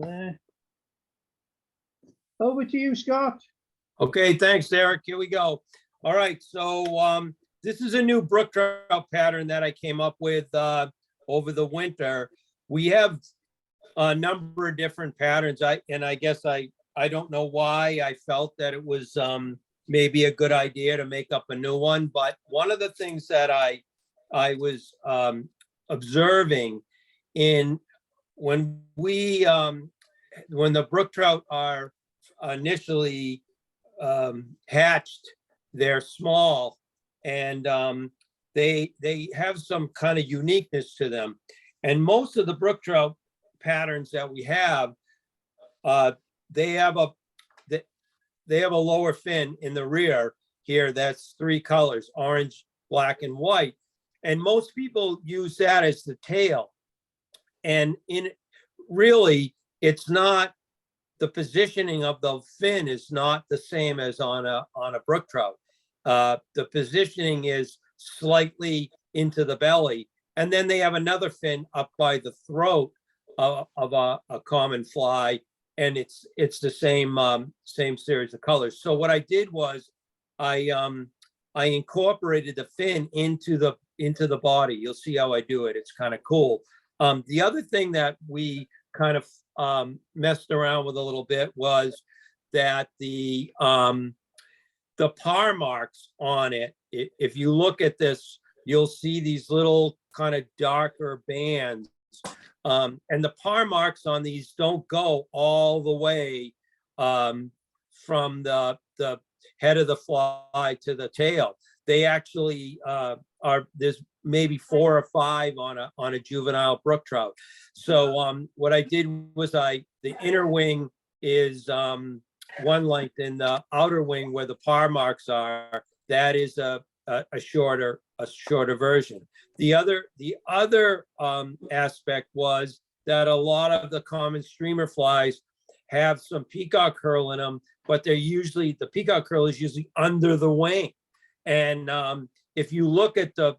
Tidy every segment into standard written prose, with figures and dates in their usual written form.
there. Over to you, Scott. Okay, thanks, Eric. Here we go. All right, so this is a new Brook Trout pattern that I came up with over the winter. We have a number of different patterns. I guess I don't know why I felt that it was maybe a good idea to make up a new one. But one of the things that I was observing in when the brook trout are initially hatched, they're small and they have some kind of uniqueness to them. And most of the brook trout patterns that we have, they have a lower fin in the rear here that's 3 colors, orange, black, and white. And most people use that as the tail. And really, it's not, the positioning of the fin is not the same as on a brook trout. The positioning is slightly into the belly. And then they have another fin up by the throat of a common fly. And it's the same series of colors. So what I did was I incorporated the fin into the body. You'll see how I do it. It's kind of cool. The other thing that we kind of messed around with a little bit was that the par marks on it, if you look at this, you'll see these little kind of darker bands. And the par marks on these don't go all the way from the head of the fly to the tail. They actually there's maybe 4 or 5 on a juvenile brook trout. So what I did was the inner wing is 1 length, and the outer wing where the par marks are, that is a shorter version. The other aspect was that a lot of the common streamer flies have some peacock curl in them, but the peacock curl is usually under the wing. And if you look at the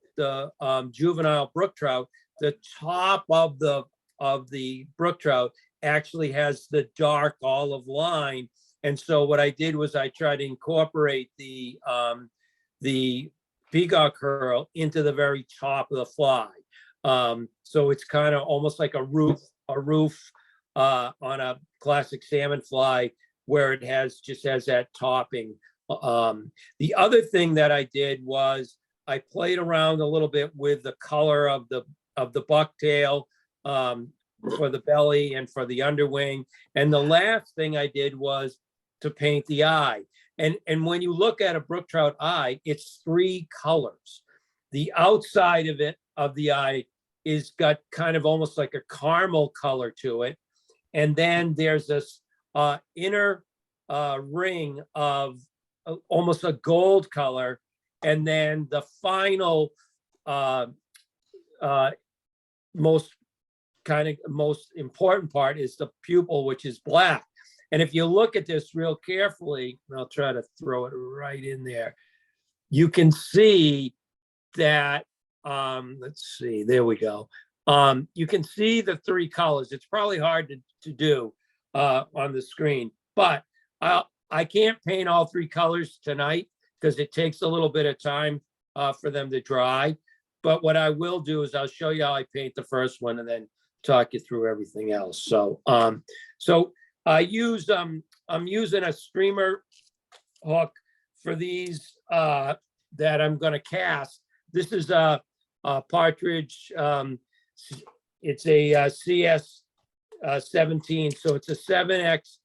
juvenile brook trout, the top of the brook trout actually has the dark olive line. And so what I did was I tried to incorporate the peacock curl into the very top of the fly. So it's kind of almost like a roof on a classic salmon fly, where it just has that topping. The other thing that I did was I played around a little bit with the color of the bucktail for the belly and for the underwing. And the last thing I did was to paint the eye. And when you look at a brook trout eye, it's 3 colors. The outside of the eye is got kind of almost like a caramel color to it. And then there's this inner ring of almost a gold color. And then the final most important part is the pupil, which is black. And if you look at this real carefully, and I'll try to throw it right in there, you can see that, let's see, there we go. You can see the 3 colors. It's probably hard to do on the screen, but I can't paint all 3 colors tonight because it takes a little bit of time for them to dry. But what I will do is I'll show you how I paint the first one and then talk you through everything else. So, I'm using a streamer hook for these that I'm going to cast. This is a Partridge. It's a CS 17, so it's a 7X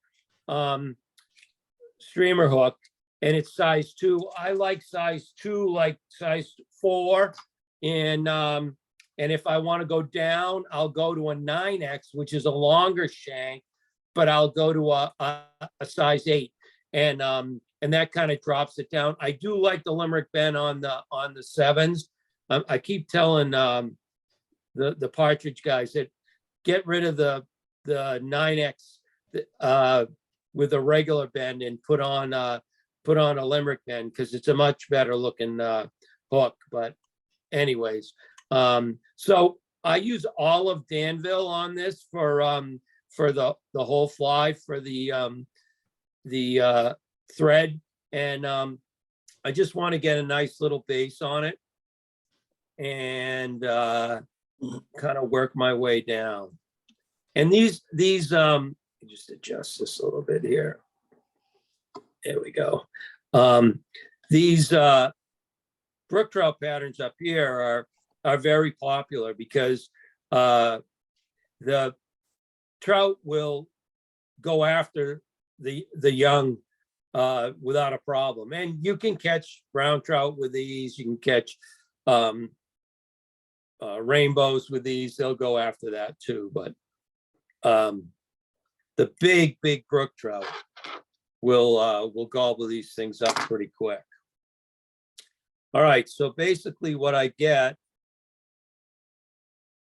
streamer hook, and it's size 2. I like size 2, like size 4, and if I want to go down, I'll go to a 9X, which is a longer shank, but I'll go to a size 8, and that kind of drops it down. I do like the limerick bend on the 7s. I keep telling the Partridge guys that get rid of the 9X with a regular bend and put on a limerick bend, because it's a much better looking hook. But anyways, so I use olive Danville on this for for the whole fly for the thread. And I just want to get a nice little base on it and kind of work my way down. And these just adjust this a little bit here. There we go. These brook trout patterns up here are very popular because the trout will go after the young without a problem. And you can catch brown trout with these. You can catch rainbows with these. They'll go after that too. But the big brook trout will gobble these things up pretty quick. All right, so basically what I get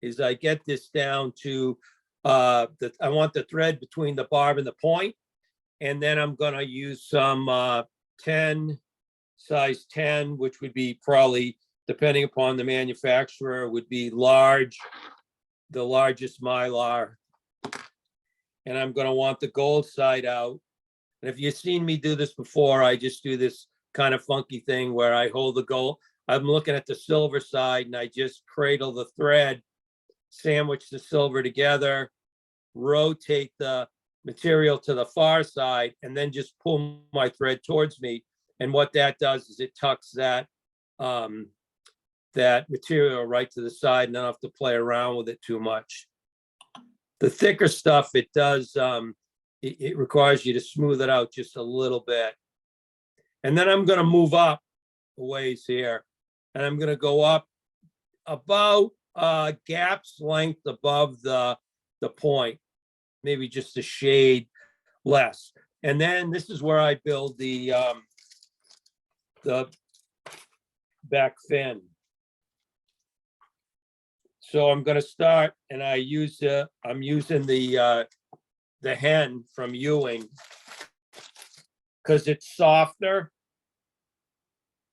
is I get this down to I want the thread between the barb and the point, and then I'm gonna use some size 10, which would be probably, depending upon the manufacturer, would be large, the largest Mylar. And I'm gonna want the gold side out. And if you've seen me do this before, I just do this kind of funky thing where I hold the gold. I'm looking at the silver side and I just cradle the thread, sandwich the silver together, rotate the material to the far side, and then just pull my thread towards me. And what that does is it tucks that that material right to the side, and I don't have to play around with it too much. The thicker stuff, it does, it requires you to smooth it out just a little bit. And then I'm gonna move up a ways here, and I'm gonna go up about gap's length above the point, maybe just a shade less. And then this is where I build the back fin. So I'm going to start, and I'm using the hen from Ewing because it's softer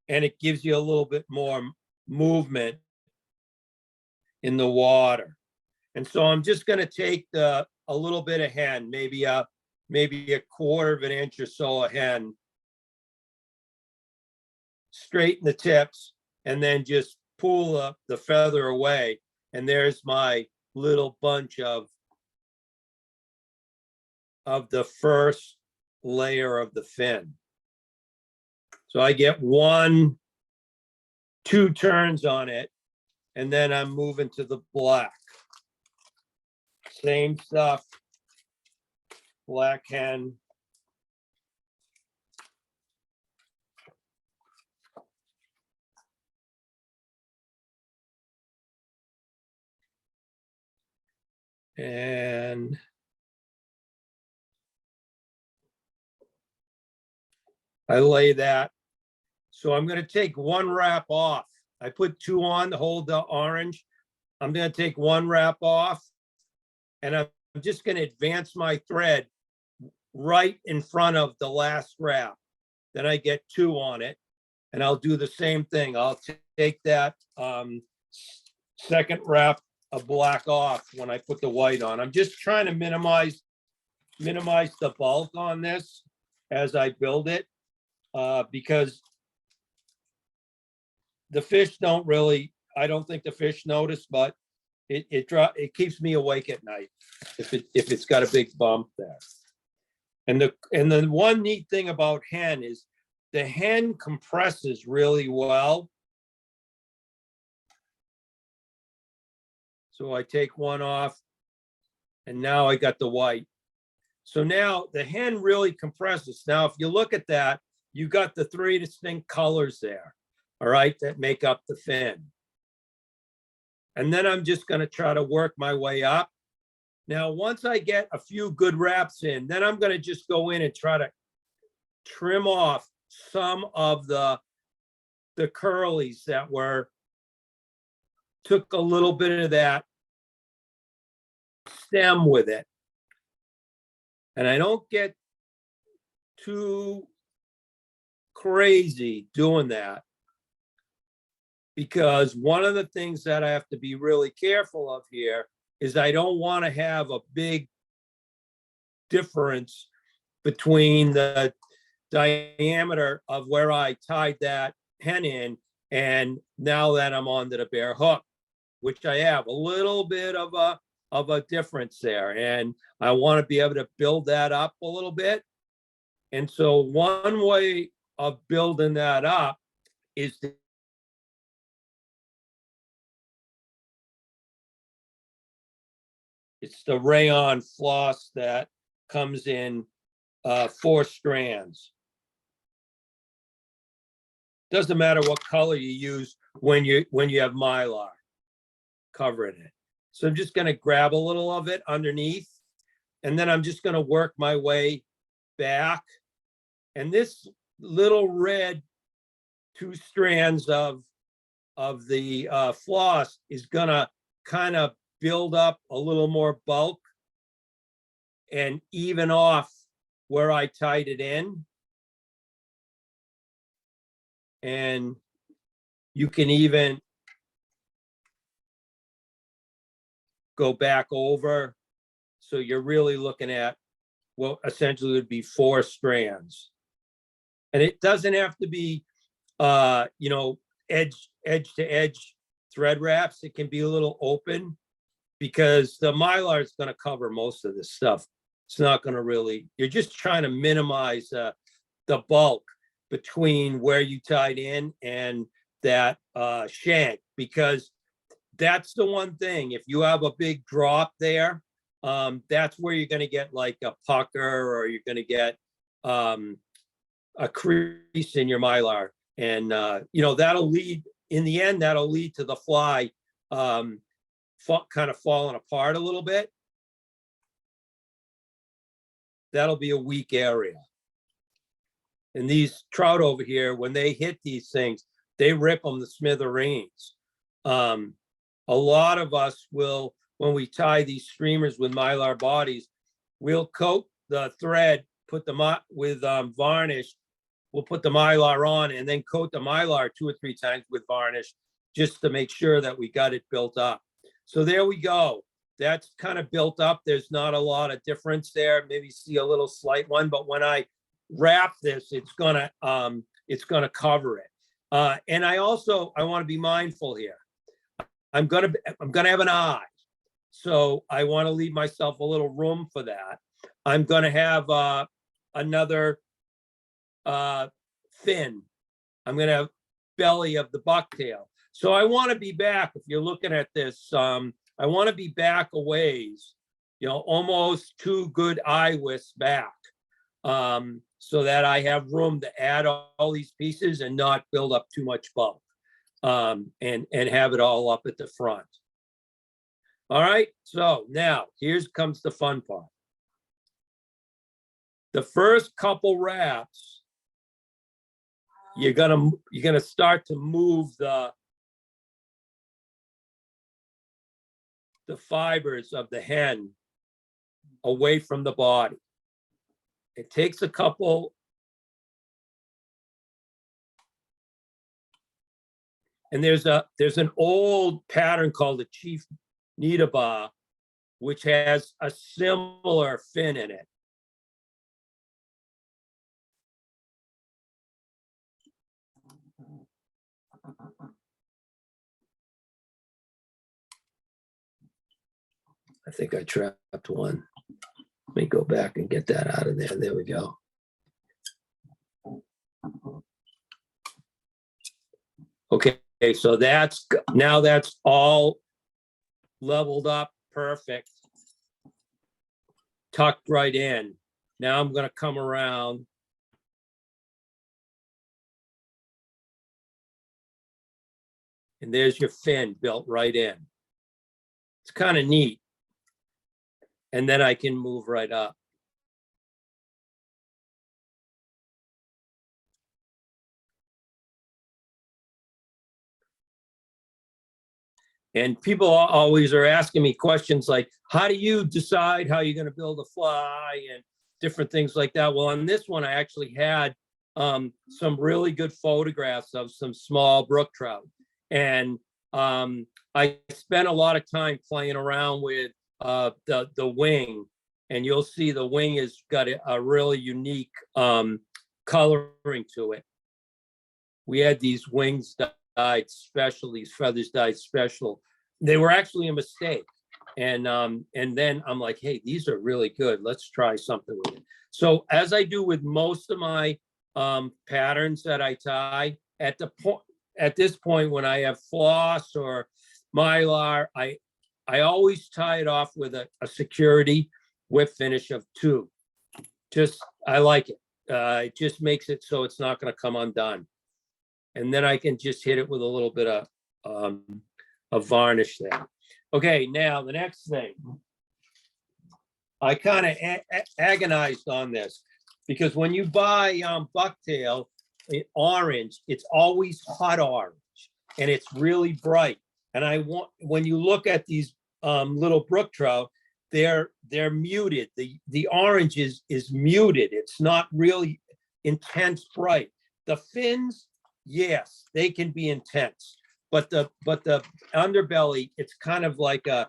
and it gives you a little bit more movement in the water. And so I'm just going to take a little bit of hen, maybe a quarter of an inch or so of hen, straighten the tips, and then just pull up the feather away. And there's my little bunch of the first layer of the fin. So I get 1-2 turns on it, and then I'm moving to the black. Same stuff, black hen. And I lay that. So I'm going to take one wrap off. I put 2 on to hold the orange. I'm going to take 1 wrap off, and I'm just going to advance my thread right in front of the last wrap. Then I get 2 on it, and I'll do the same thing. I'll take that second wrap of black off when I put the white on. I'm just trying to minimize the bulk on this as I build it, because the fish don't really, I don't think the fish notice, but it keeps me awake at night if it's got a big bump there. And the one neat thing about hen is the hen compresses really well. So I take 1 off, and now I got the white. So now the hen really compresses. Now, if you look at that, you got the 3 distinct colors there, all right, that make up the fin. And then I'm just going to try to work my way up. Now, once I get a few good wraps in, then I'm going to just go in and try to trim off some of the curlies that took a little bit of that stem with it. And I don't get too crazy doing that, because one of the things that I have to be really careful of here is I don't want to have a big difference between the diameter of where I tied that hen in and now that I'm onto the bare hook, which I have a little bit of a difference there. And I want to be able to build that up a little bit. And so one way of building that up is it's the rayon floss that comes in 4 strands. Doesn't matter what color you use when you have Mylar covering it. So I'm just going to grab a little of it underneath, and then I'm just going to work my way back. And this little red 2 strands of the floss is going to kind of build up a little more bulk and even off where I tied it in. And you can even go back over. So you're really looking at what essentially would be 4 strands. And it doesn't have to be, edge to edge thread wraps. It can be a little open because the Mylar is going to cover most of this stuff. It's not going to really, you're just trying to minimize the bulk between where you tied in and that shank, because that's the one thing. If you have a big drop there, that's where you're going to get like a pucker, or you're going to get a crease in your Mylar. And, that'll lead, in the end, that'll lead to the fly kind of falling apart a little bit. That'll be a weak area. And these trout over here, when they hit these things, they rip them to smithereens. A lot of us will, when we tie these streamers with Mylar bodies, we'll coat the thread, put them up with varnish. We'll put the Mylar on and then coat the Mylar 2 or 3 times with varnish just to make sure that we got it built up. So there we go. That's kind of built up. There's not a lot of difference there. Maybe see a little slight one, but when I wrap this, it's gonna cover it. And I want to be mindful here. I'm gonna have an eye, so I want to leave myself a little room for that. I'm gonna have another fin. I'm gonna have belly of the bucktail. So I want to be back. If you're looking at this, I want to be back a ways, almost 2 good eye wisps back, so that I have room to add all these pieces and not build up too much bulk, and have it all up at the front. All right, so now here comes the fun part. The first couple wraps, you're gonna start to move the fibers of the hen away from the body. It takes a couple, and there's an old pattern called the Chief Nidaba, which has a similar fin in it. I think I trapped one. Let me go back and get that out of there. There we go. Okay, so that's all leveled up, perfect, tucked right in. Now I'm going to come around. And there's your fin built right in. It's kind of neat. And then I can move right up. And people always are asking me questions like, how do you decide how you're going to build a fly and different things like that? Well, on this one, I actually had some really good photographs of some small brook trout. And I spent a lot of time playing around with the wing and you'll see the wing has got a really unique coloring to it. We had these wings dyed special, these feathers dyed special. They were actually a mistake. And then I'm like, hey, these are really good. Let's try something with it. So as I do with most of my patterns that I tie, at this point when I have floss or mylar, I always tie it off with a security whip finish of 2. I like it. It just makes it so it's not going to come undone. And then I can just hit it with a little bit of varnish there. Okay, now the next thing. I kind of agonized on this because when you buy bucktail orange, it's always hot orange and it's really bright. And when you look at these little brook trout, they're muted. The orange is muted. It's not really intense bright. The fins, yes, they can be intense, but the underbelly, it's kind of like a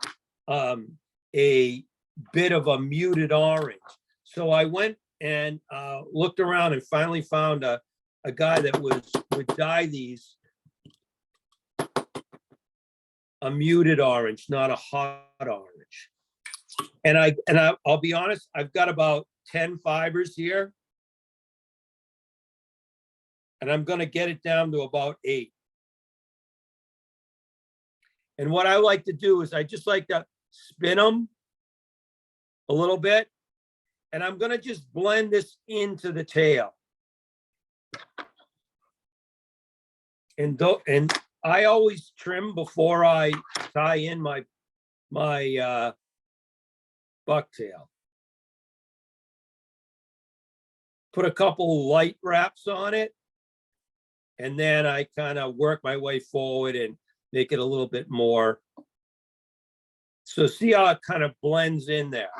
bit of a muted orange. So I went and looked around and finally found a guy that would dye these a muted orange, not a hot orange. And I'll be honest, I've got about 10 fibers here. And I'm going to get it down to about 8. And what I like to do is I just like to spin them a little bit. And I'm going to just blend this into the tail. And I always trim before I tie in my bucktail. Put a couple light wraps on it. And then I kind of work my way forward and make it a little bit more. So see how it kind of blends in there.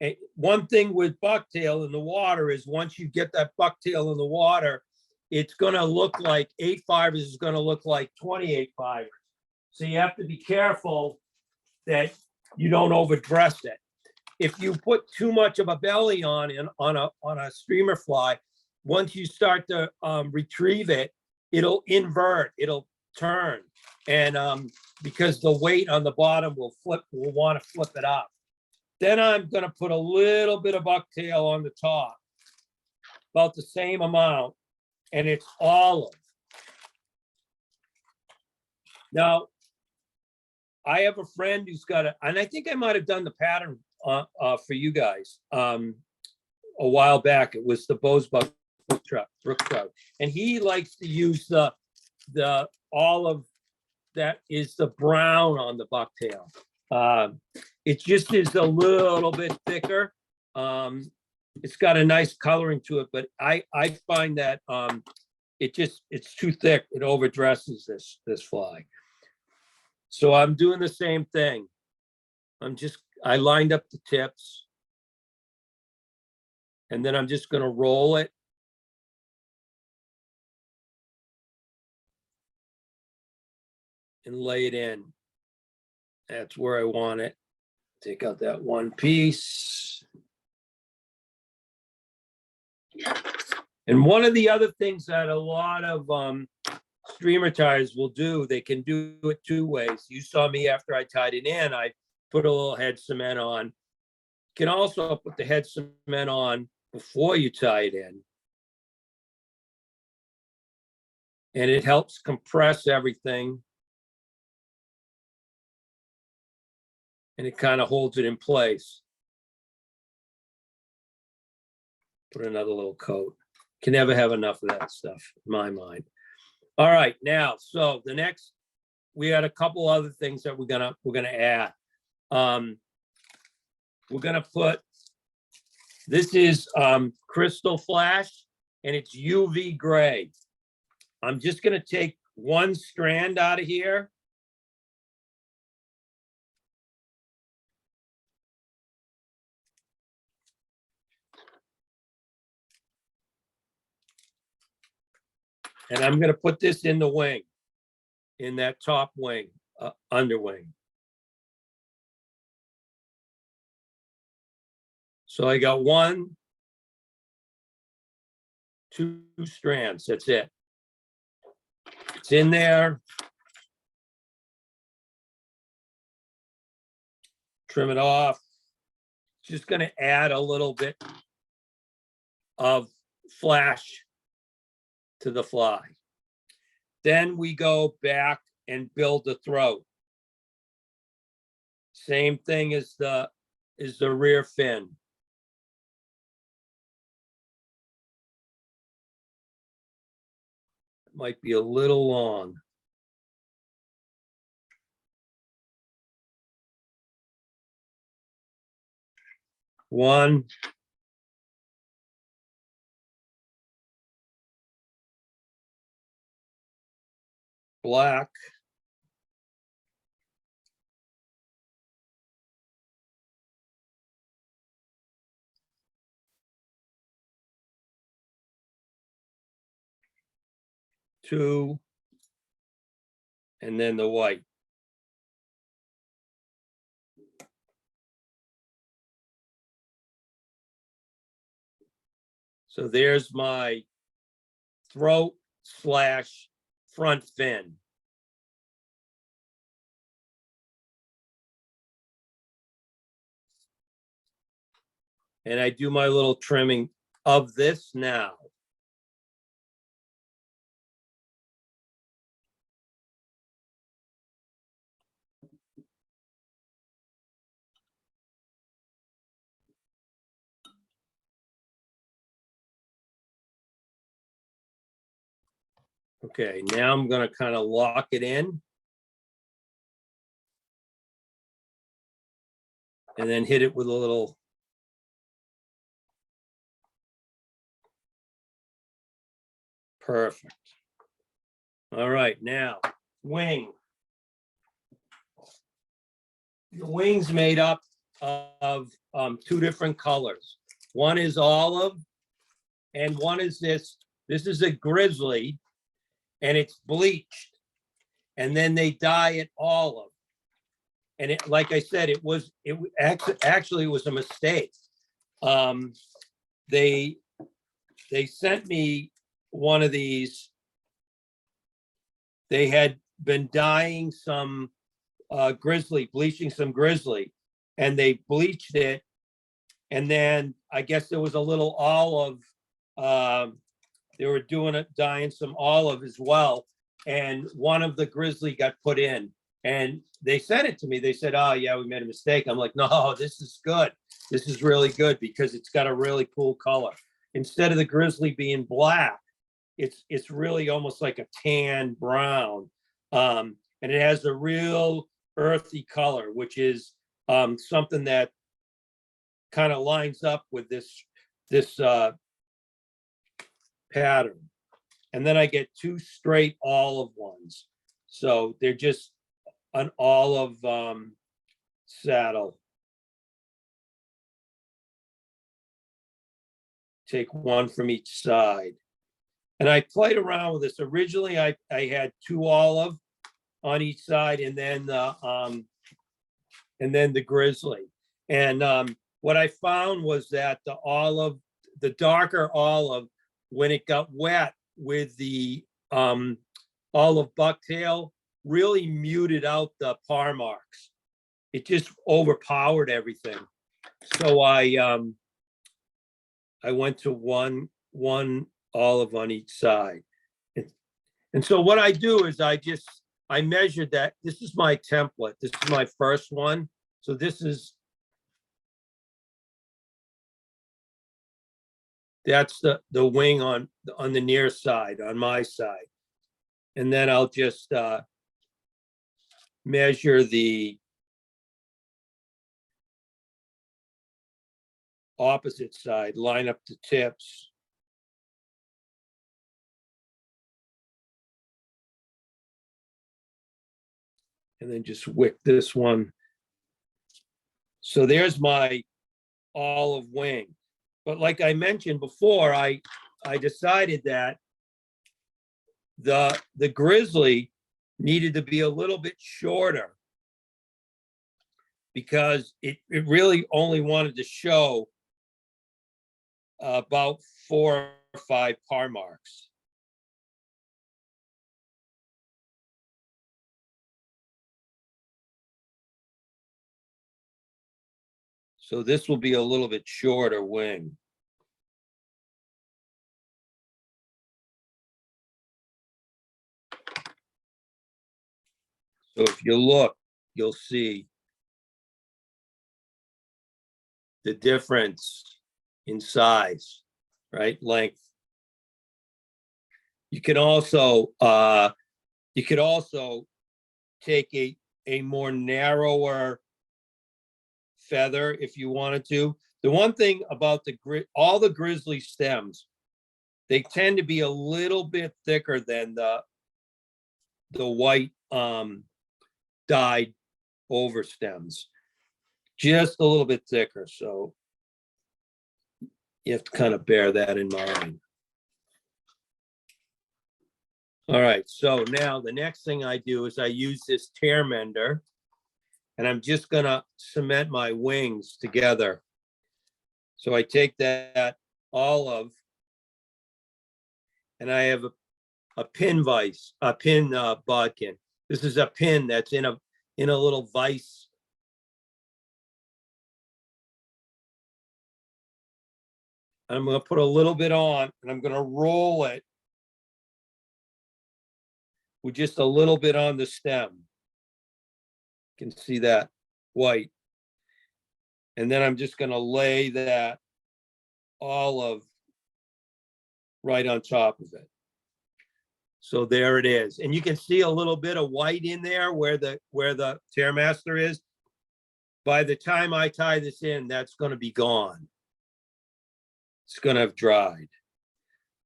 And one thing with bucktail in the water is once you get that bucktail in the water, it's going to look like 8 fibers is going to look like 28 fibers. So you have to be careful that you don't overdress it. If you put too much of a belly on a streamer fly, once you start to retrieve it, it'll invert, it'll turn. And because the weight on the bottom will want to flip it up. Then I'm going to put a little bit of bucktail on the top, about the same amount, and it's olive. Now, I have a friend who's got and I think I might have done the pattern for you guys a while back. It was the Bozebuck Brook Trout, and he likes to use the olive that is the brown on the bucktail. It just is a little bit thicker. It's got a nice coloring to it, but I find that it's too thick. It overdresses this fly. So I'm doing the same thing. I lined up the tips, and then I'm just going to roll it. And lay it in. That's where I want it. Take out that one piece. And one of the other things that a lot of streamer ties will do, they can do it 2 ways. You saw me after I tied it in, I put a little head cement on. You can also put the head cement on before you tie it in. And it helps compress everything. And it kind of holds it in place. Put another little coat. Can never have enough of that stuff, in my mind. All right, now, so the next, we had a couple other things that we're gonna add. We're gonna put, this is Crystal Flash, and it's UV gray. I'm just gonna take one strand out of here. And I'm going to put this in the wing, in that top wing, underwing. So I got 1, 2 strands. That's it. It's in there. Trim it off. Just going to add a little bit of flash to the fly. Then we go back and build the throat. Same thing as the rear fin. It might be a little long. One. Black. Two. And then the white. So there's my throat / front fin. And I do my little trimming of this now. Okay, now I'm going to kind of lock it in. And then hit it with a little. Perfect. All right, now wing. The wing's made up of 2 different colors. One is olive and one is this. This is a grizzly and it's bleached. And then they dye it olive. And it, like I said, it actually was a mistake. They sent me one of these. They had been dyeing some grizzly, bleaching some grizzly, and they bleached it. And then I guess there was a little olive. They were dyeing some olive as well. And one of the grizzly got put in. And they sent it to me. They said, "Oh yeah, we made a mistake." I'm like, "No, this is good. This is really good because it's got a really cool color. Instead of the grizzly being black, it's really almost like a tan brown, and it has a real earthy color, which is something that kind of lines up with this pattern. And then I get 2 straight olive ones, so they're just an olive saddle. Take 1 from each side. And I played around with this. Originally, I had 2 olive on each side, and then the grizzly. And what I found was that the darker olive, when it got wet with the olive bucktail, really muted out the par marks. It just overpowered everything. So I went to one olive on each side. And so what I do is I measured that. This is my template. This is my first one. So that's the wing on the near side, on my side. And then I'll just measure the opposite side, line up the tips. And then just wick this one. So there's my olive wing. But like I mentioned before, I decided that the grizzly needed to be a little bit shorter because it really only wanted to show about 4 or 5 par marks. So this will be a little bit shorter wing. So if you look, you'll see the difference in size, right? Length. You could also take a more narrower feather if you wanted to. The one thing about all the grizzly stems, they tend to be a little bit thicker than the white dyed over stems, just a little bit thicker. So you have to kind of bear that in mind. All right, so now the next thing I do is I use this tear mender, and I'm just gonna cement my wings together. So I take that olive, and I have a pin bodkin. This is a pin that's in a little vise. I'm gonna put a little bit on, and I'm gonna roll it with just a little bit on the stem. You can see that white. And then I'm just gonna lay that olive right on top of it. So there it is. And you can see a little bit of white in there where the Tearmaster is. By the time I tie this in, that's gonna be gone. It's gonna have dried.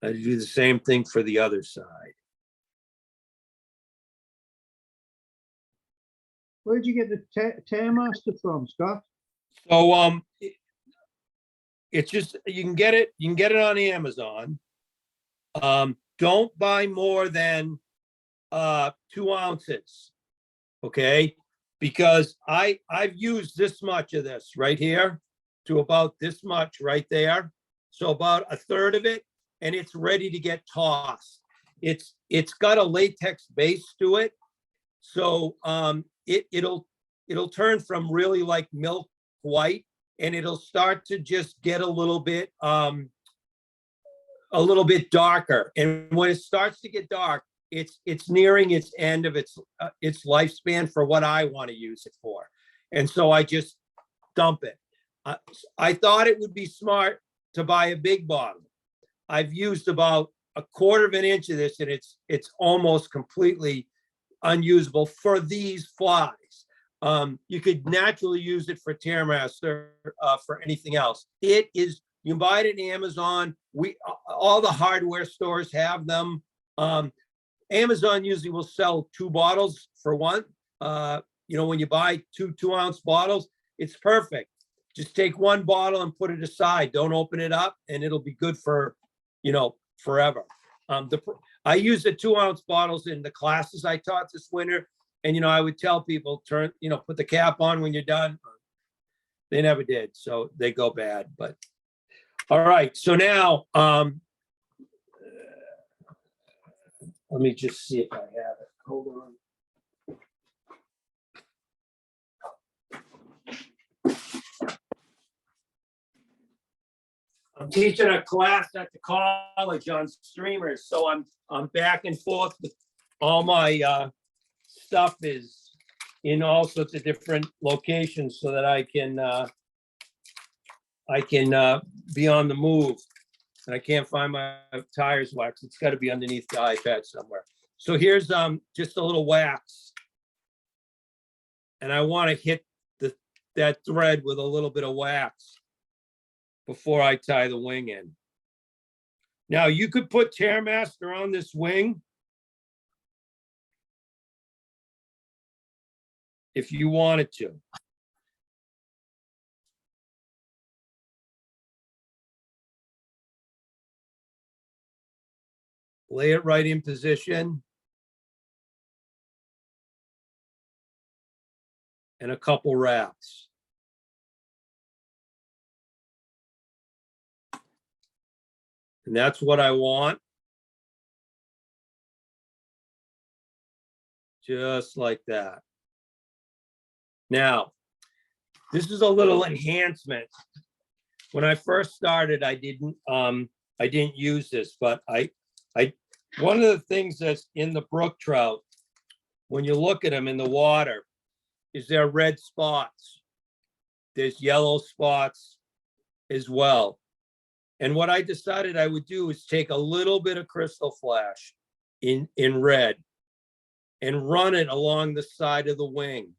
I do the same thing for the other side. Where'd you get the Tearmaster from, Scott? So it's just you can get it on Amazon. Don't buy more than 2 ounces, okay? Because I've used this much of this right here to about this much right there. So about a third of it, and it's ready to get tossed. It's got a latex base to it, so it'll turn from really like milk white, and it'll start to just get a little bit darker. And when it starts to get dark, it's nearing its end of its lifespan for what I want to use it for. And so I just dump it. I thought it would be smart to buy a big bottle. I've used about 1/4 of an inch of this, and it's almost completely unusable for these flies. You could naturally use it for Tearmaster, for anything else. It is, you can buy it at Amazon. All the hardware stores have them. Amazon usually will sell 2 bottles for one. When you buy 2 ounce bottles, it's perfect. Just take 1 bottle and put it aside. Don't open it up, and it'll be good for, forever. I use the 2 ounce bottles in the classes I taught this winter. And, I would tell people, put the cap on when you're done. They never did. So they go bad, but all right. So now, let me just see if I have it. Hold on. I'm teaching a class at the college on streamers, so I'm back and forth with all my stuff is in all sorts of different locations so that I can be on the move. And I can't find my tires wax. It's got to be underneath the iPad somewhere. So here's just a little wax, and I want to hit that thread with a little bit of wax before I tie the wing in. Now you could put Tearmaster on this wing if you wanted to. Lay it right in position. And a couple wraps. And that's what I want. Just like that. Now, this is a little enhancement. When I first started, I didn't use this, but one of the things that's in the brook trout, when you look at them in the water, is there red spots. There's yellow spots as well. And what I decided I would do is take a little bit of crystal flash in red and run it along the side of the wing.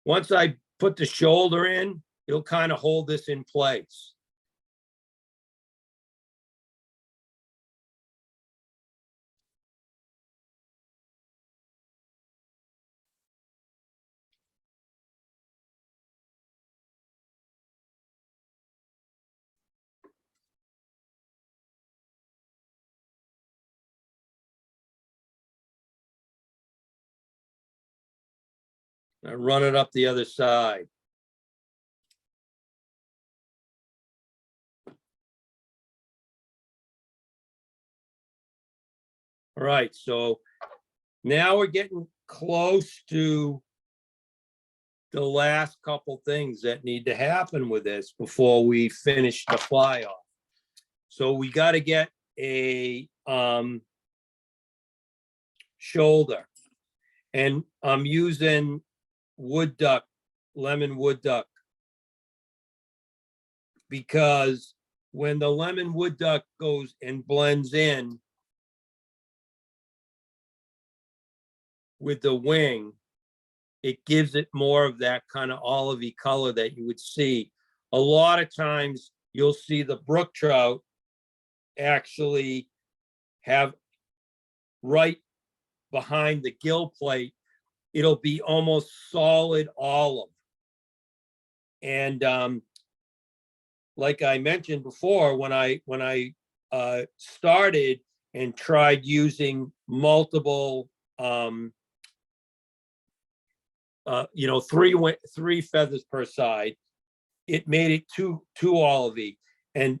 Once I put the shoulder in, it'll kind of hold this in place. I run it up the other side. All right, so now we're getting close to the last couple things that need to happen with this before we finish the fly off. So we got to get a shoulder, and I'm using wood duck, lemon wood duck, because when the lemon wood duck goes and blends in with the wing, it gives it more of that kind of olivey color that you would see. A lot of times you'll see the brook trout actually have right behind the gill plate, it'll be almost solid olive. And like I mentioned before, when I started and tried using multiple three feathers per side, it made it too olivey. And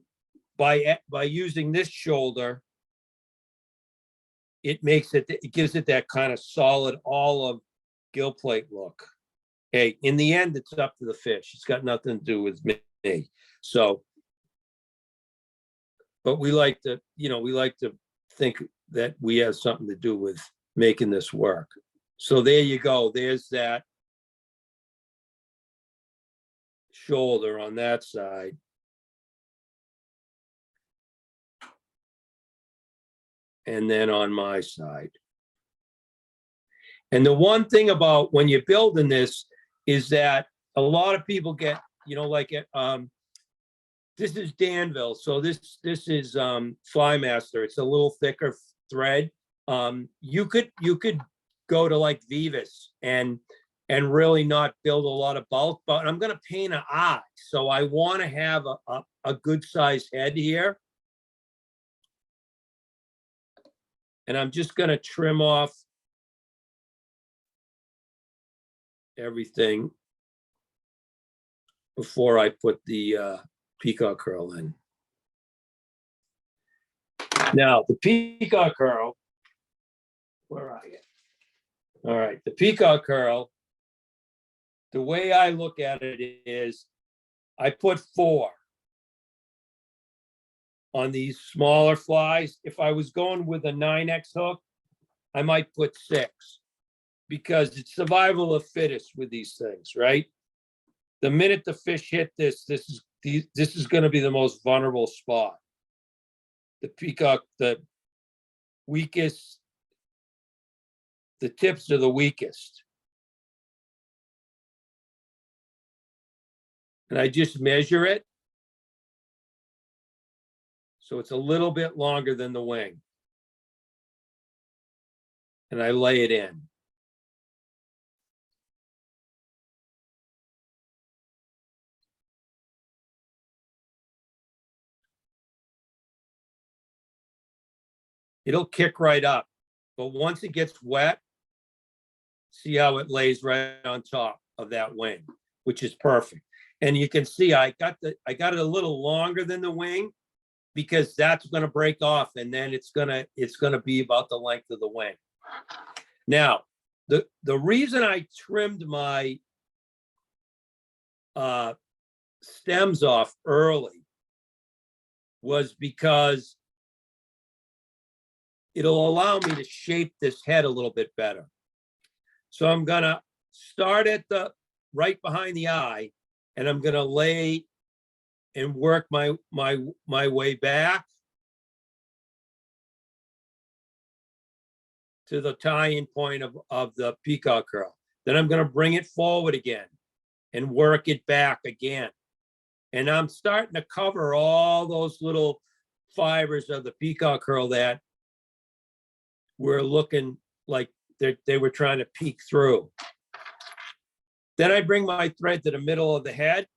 by using this shoulder, it gives it that kind of solid olive gill plate look. Hey, in the end, it's up to the fish. It's got nothing to do with me. So, but we like to think that we have something to do with making this work. So there you go. There's that shoulder on that side. And then on my side. And the one thing about when you're building this is that a lot of people get, this is Danville. So this is Flymaster. It's a little thicker thread. You could go to like Vivas and really not build a lot of bulk, but I'm going to paint an eye. So I want to have a good sized head here. And I'm just going to trim off everything before I put the peacock curl in. Now, the peacock curl, where are you? All right, the peacock curl, the way I look at it is I put 4 on these smaller flies. If I was going with a 9X hook, I might put 6, because it's survival of fittest with these things, right? The minute the fish hit this is going to be the most vulnerable spot. The peacock, the weakest, the tips are the weakest. And I just measure it. So it's a little bit longer than the wing. And I lay it in. It'll kick right up. But once it gets wet, See how it lays right on top of that wing, which is perfect. And you can see I got it a little longer than the wing because that's going to break off, and then it's gonna be about the length of the wing. Now, the reason I trimmed my stems off early was because it'll allow me to shape this head a little bit better. So I'm gonna start at the right behind the eye, and I'm gonna lay and work my way back to the tie-in point of the peacock curl. Then I'm gonna bring it forward again and work it back again. And I'm starting to cover all those little fibers of the peacock curl that were looking like they were trying to peek through. Then I bring my thread to the middle of the head.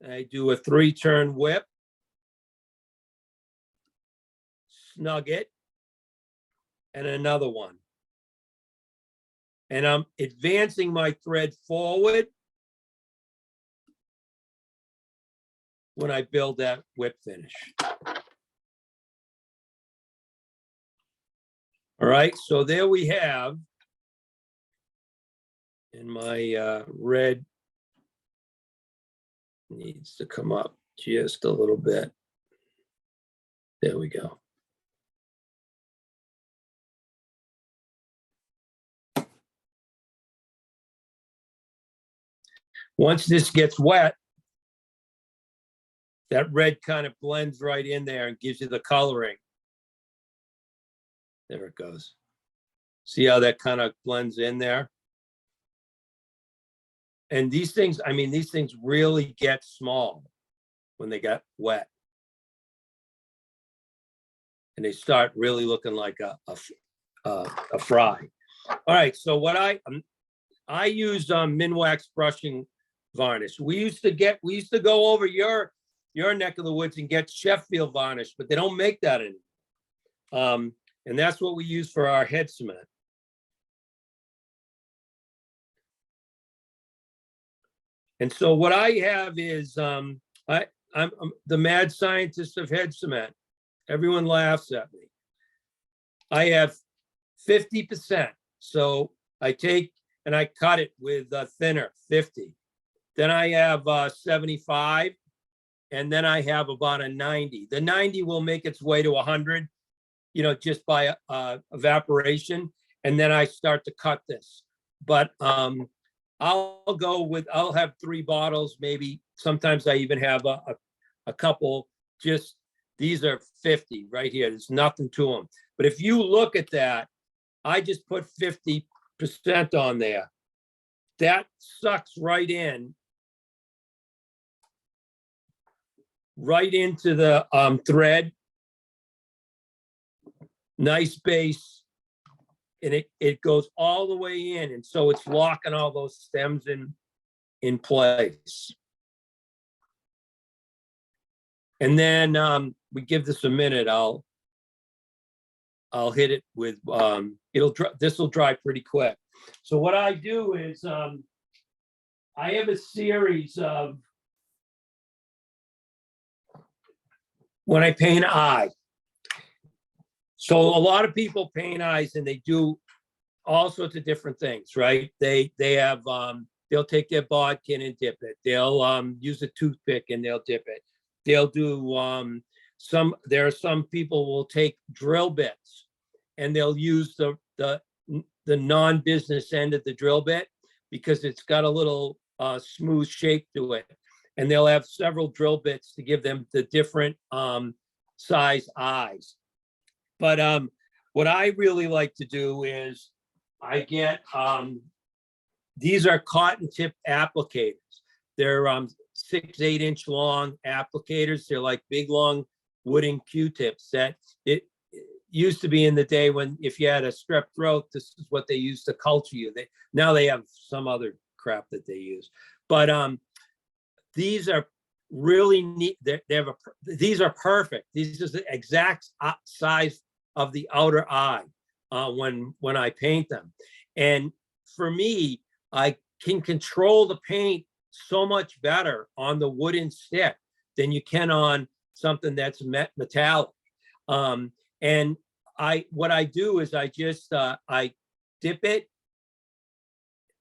I do a 3-turn whip, snug it, and another one. And I'm advancing my thread forward when I build that whip finish. All right, so there we have, and my red needs to come up just a little bit. There we go. Once this gets wet, that red kind of blends right in there and gives you the coloring. There it goes. See how that kind of blends in there? And these things, I mean, these things really get small when they get wet. And they start really looking like a fry. All right, so what I use Minwax brushing varnish. We used to go over your neck of the woods and get Sheffield varnish, but they don't make that anymore. And that's what we use for our head cement. And so what I have is I'm the mad scientist of head cement. Everyone laughs at me. I have 50%. So I take and I cut it with thinner, 50. Then I have 75, and then I have about a 90. The 90 will make its way to 100, you know, just by evaporation. And then I start to cut this. But I'll have 3 bottles, maybe. Sometimes I even have a couple. Just these are 50 right here. There's nothing to them. But if you look at that, I just put 50% on there. That sucks right into the thread. Nice base, and it goes all the way in, and so it's locking all those stems in place. And then we give this a minute. I'll hit it with this will dry pretty quick. So what I do is I have a series of, when I paint an eye. So a lot of people paint eyes and they do all sorts of different things, right? They have they'll take their bodkin and dip it. They'll use a toothpick and they'll dip it. They'll do there are some people will take drill bits and they'll use the non-business end of the drill bit because it's got a little smooth shape to it. And they'll have several drill bits to give them the different size eyes. But what I really like to do is I get, these are cotton tip applicators. They're 6-8 inch long applicators. They're like big, long wooden Q-tips that it used to be in the day when if you had a strep throat, this is what they used to culture you. Now they have some other crap that they use. But these are really neat. These are perfect. These are the exact size of the outer eye when I paint them. And for me, I can control the paint so much better on the wooden stick than you can on something that's metallic. And what I do is I just I dip it,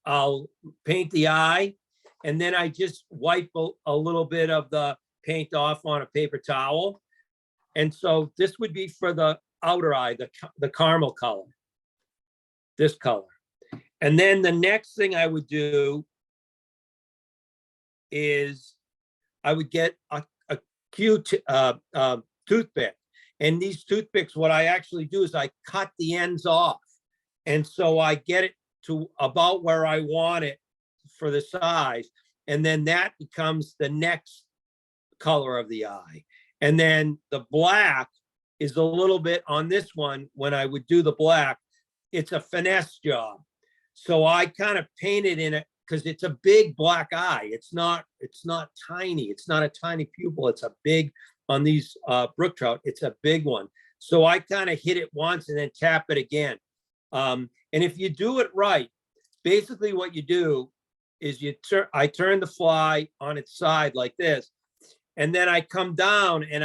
I'll paint the eye, and then I just wipe a little bit of the paint off on a paper towel. And so this would be for the outer eye, the caramel color, this color. And then the next thing I would do is I would get a toothpick. And these toothpicks, what I actually do is I cut the ends off. And so I get it to about where I want it for the size. And then that becomes the next color of the eye. And then the black is a little bit on this one. When I would do the black, it's a finesse job. So I kind of painted in it because it's a big black eye. It's not tiny. It's not a tiny pupil. It's a big, on these brook trout, it's a big one. So I kind of hit it once and then tap it again. And if you do it right, basically what you do is I turn the fly on its side like this, and then I come down and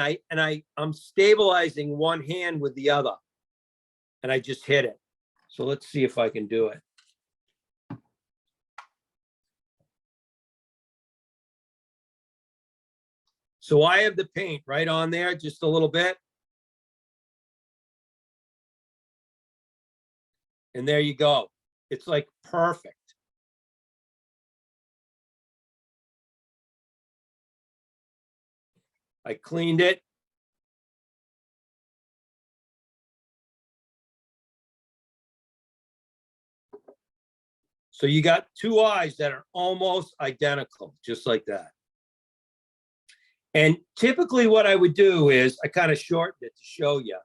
I'm stabilizing one hand with the other, and I just hit it. So let's see if I can do it. So I have the paint right on there, just a little bit. And there you go. It's like perfect. I cleaned it. So you got two eyes that are almost identical, just like that. And typically what I would do is I kind of shortened it to show you.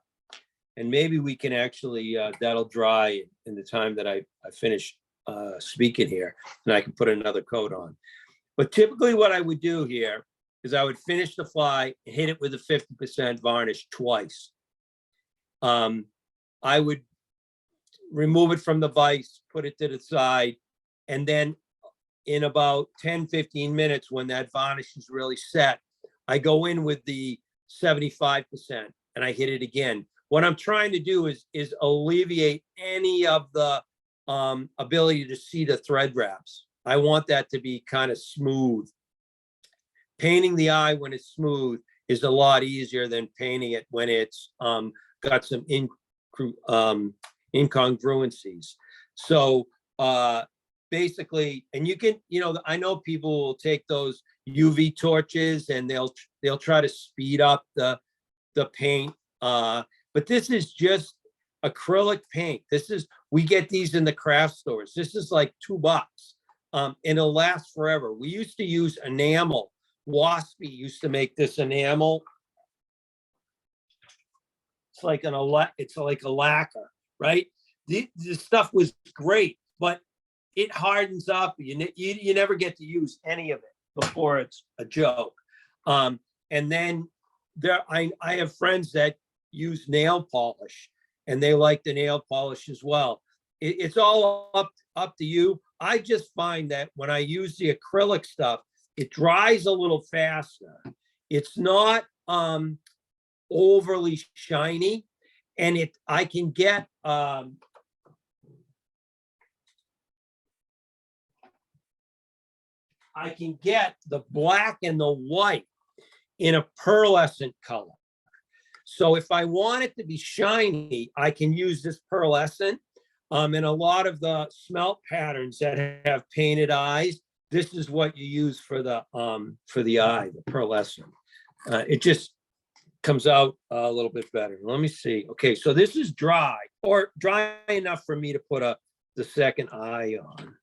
And maybe we can actually, that'll dry in the time that I finish speaking here, and I can put another coat on. But typically what I would do here is I would finish the fly and hit it with a 50% varnish twice. I would remove it from the vise, put it to the side, and then in about 10, 15 minutes, when that varnish is really set, I go in with the 75% and I hit it again. What I'm trying to do is alleviate any of the ability to see the thread wraps. I want that to be kind of smooth. Painting the eye when it's smooth is a lot easier than painting it when it's got some incongruencies. So basically, and you can, I know people will take those UV torches and they'll try to speed up the paint. But this is just acrylic paint. We get these in the craft stores. This is like $2. And it'll last forever. We used to use enamel. Waspy used to make this enamel. It's like a lacquer, right? This stuff was great, but it hardens up. You never get to use any of it before it's a joke. And then I have friends that use nail polish, and they like the nail polish as well. It's all up to you. I just find that when I use the acrylic stuff, it dries a little faster. It's not overly shiny, and I can get the black and the white in a pearlescent color. So if I want it to be shiny, I can use this pearlescent. And a lot of the smelt patterns that have painted eyes, this is what you use for the eye, the pearlescent. It just comes out a little bit better. Let me see. Okay, so this is dry, or dry enough for me to put the second eye on.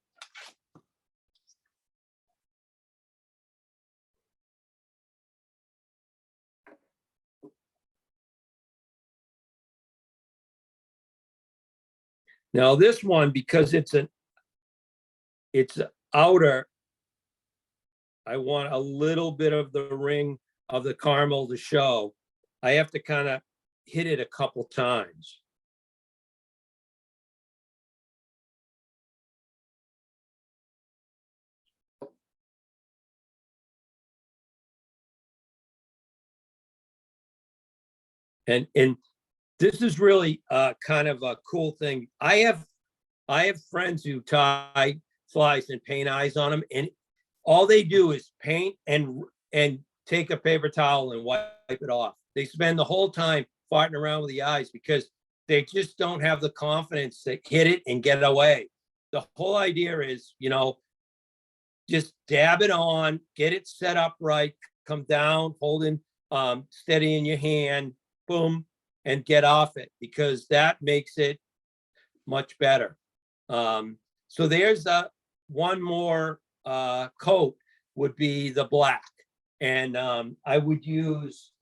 Now this one, because it's outer, I want a little bit of the ring of the caramel to show. I have to kind of hit it a couple times. And this is really kind of a cool thing. I have friends who tie flies and paint eyes on them, and all they do is paint and take a paper towel and wipe it off. They spend the whole time farting around with the eyes because they just don't have the confidence to hit it and get away. The whole idea is, you know, just dab it on, get it set up right, come down, holding steady in your hand, boom, and get off it, because that makes it much better. So there's one more coat would be the black. And I would use,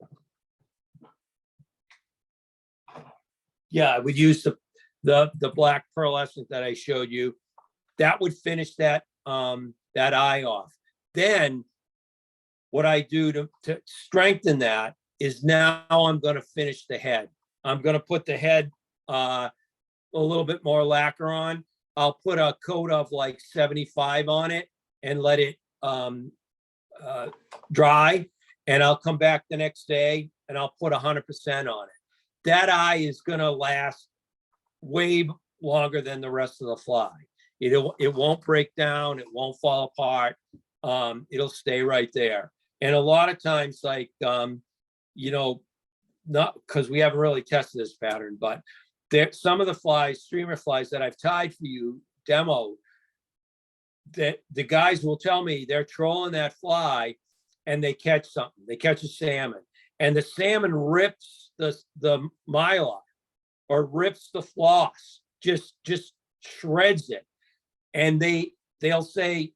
I would use the black pearlescent that I showed you. That would finish that that eye off. Then what I do to strengthen that is now I'm going to finish the head. I'm going to put the head a little bit more lacquer on. I'll put a coat of like 75 on it and let it dry. And I'll come back the next day and I'll put 100% on it. That eye is going to last way longer than the rest of the fly. It won't break down. It won't fall apart. It'll stay right there. And a lot of times, like, you know, not because we haven't really tested this pattern, but there, some of the flies, streamer flies that I've tied for you, demo, that the guys will tell me they're trolling that fly and they catch something. They catch a salmon, and the salmon rips the mylar or rips the floss, just shreds it. And they'll say,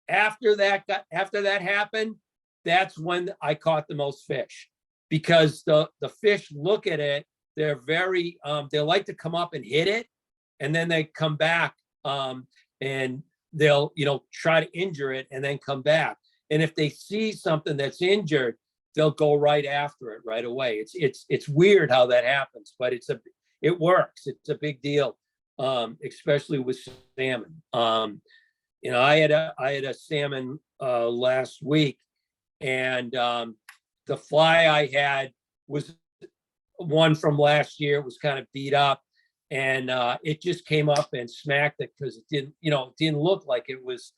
after that happened, that's when I caught the most fish, because the fish look at it. They're very, they like to come up and hit it, and then they come back and they'll, you know, try to injure it and then come back. And if they see something that's injured, they'll go right after it right away. It's weird how that happens, but it works. It's a big deal, especially with salmon. You know, I had a salmon last week, and the fly I had was one from last year. It was kind of beat up, and it just came up and smacked it because it didn't look like it was,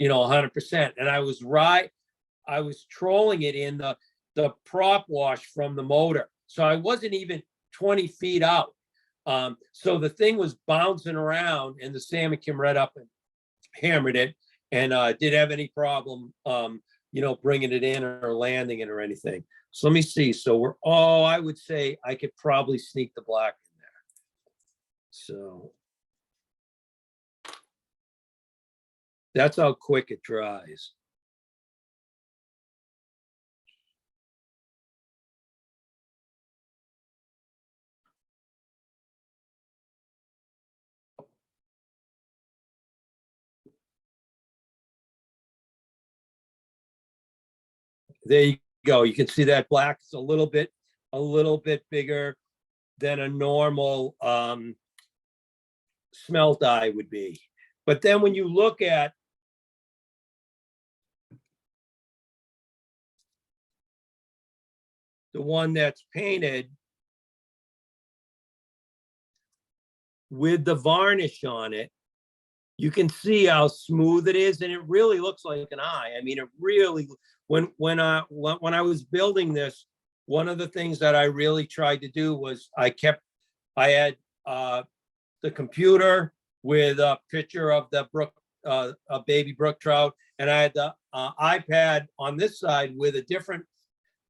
100%. And I was trolling it in the prop wash from the motor, so I wasn't even 20 feet out. So the thing was bouncing around, and the salmon came right up and hammered it, and didn't have any problem, bringing it in or landing it or anything. So let me see. So I would say I could probably sneak the black in there. So that's how quick it dries. There you go. You can see that black is a little bit bigger than a normal smelt eye would be. But then when you look at the one that's painted with the varnish on it, you can see how smooth it is, and it really looks like an eye. I mean, it really, when I was building this, one of the things that I really tried to do was I had the computer with a picture of the a baby brook trout, and I had the iPad on this side with a different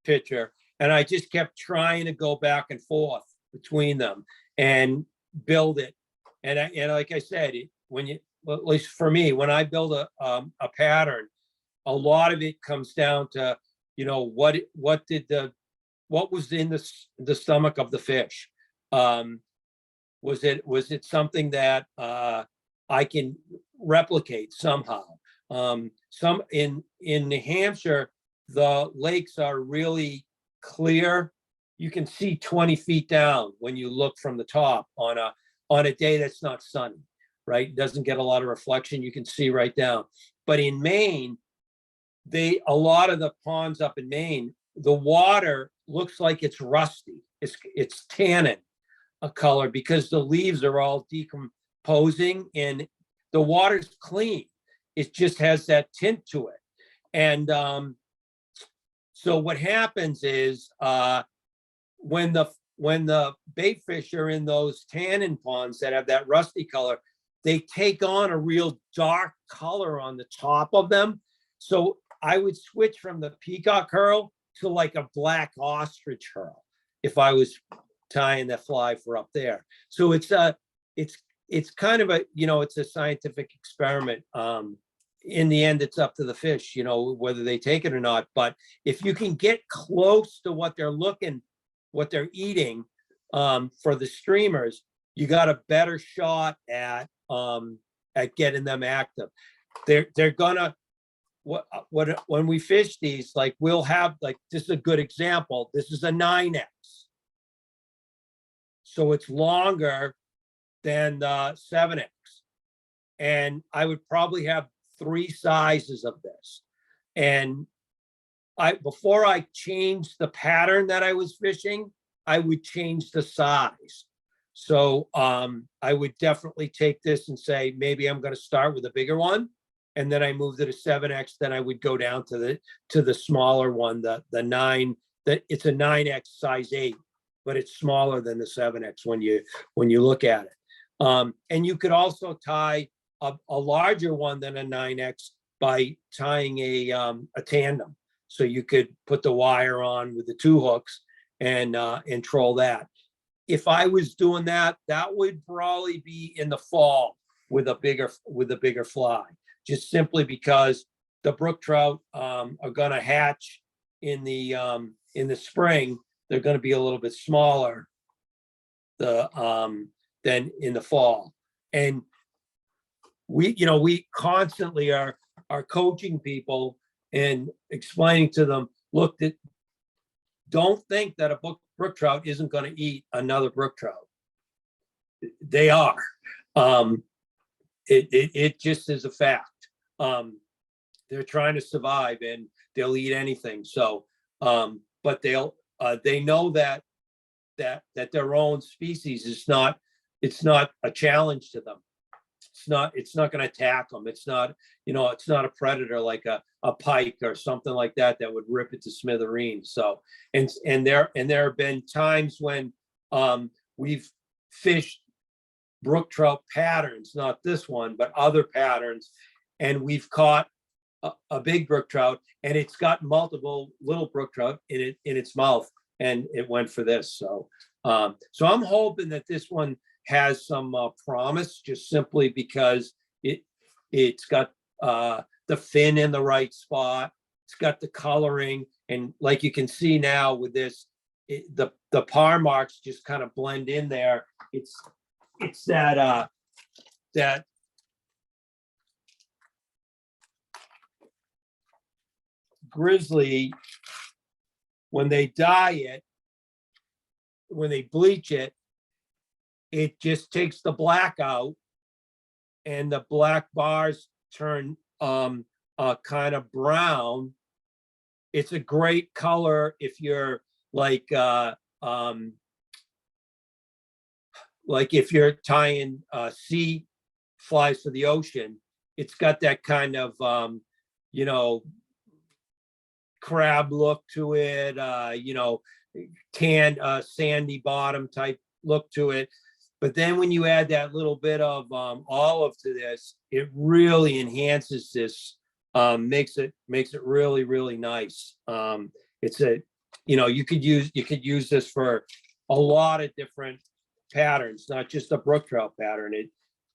picture, and I just kept trying to go back and forth between them and build it. And like I said, at least for me, when I build a pattern, a lot of it comes down to, what was in the stomach of the fish. Was it something that I can replicate somehow? Some in New Hampshire, the lakes are really clear you can see 20 feet down when you look from the top on a day that's not sunny, right? Doesn't get a lot of reflection. You can see right down. But in Maine, a lot of the ponds up in Maine, the water looks like it's rusty. It's tannin a color because the leaves are all decomposing and the water's clean. It just has that tint to it. And so what happens is when the bait fish are in those tannin ponds that have that rusty color, they take on a real dark color on the top of them. So I would switch from the peacock herl to like a black ostrich herl if I was tying the fly for up there. So it's kind of a, it's a scientific experiment. In the end, it's up to the fish, whether they take it or not. But if you can get close to what they're eating for the streamers, you got a better shot at getting them active. They're gonna, when we fish these, like we'll have, like, this is a good example. This is a 9X. So it's longer than the 7X. And I would probably have 3 sizes of this. And before I changed the pattern that I was fishing, I would change the size. So I would definitely take this and say, maybe I'm going to start with a bigger one. And then I moved it to 7X. Then I would go down to the smaller one, the 9, that it's a 9X size 8, but it's smaller than the 7X when you look at it. And you could also tie a larger one than a 9X by tying a tandem. So you could put the wire on with the 2 hooks and troll that. If I was doing that, that would probably be in the fall with a bigger fly, just simply because the brook trout are going to hatch in the spring. They're going to be a little bit smaller than in the fall. And we constantly are coaching people and explaining to them, look, don't think that a brook trout isn't going to eat another brook trout. They are. It just is a fact. They're trying to survive and they'll eat anything. So, but they know that their own species is not, it's not a challenge to them. It's not going to attack them. It's not, it's not a predator like a pike or something like that would rip it to smithereens. So, and there have been times when we've fished brook trout patterns, not this one, but other patterns, and we've caught a big brook trout, and it's got multiple little brook trout in its mouth, and it went for this. So, so I'm hoping that this one has some promise, just simply because it's got the fin in the right spot. It's got the coloring, and like you can see now with this, the par marks just kind of blend in there. It's that grizzly, when they dye it, when they bleach it, it just takes the black out, and the black bars turn kind of brown. It's a great color if you're like if you're tying sea flies for the ocean. It's got that kind of crab look to it, tan sandy bottom type look to it. But then when you add that little bit of olive to this, it really enhances this, makes it really, really nice. It's a, you could use this for a lot of different patterns, not just a brook trout pattern.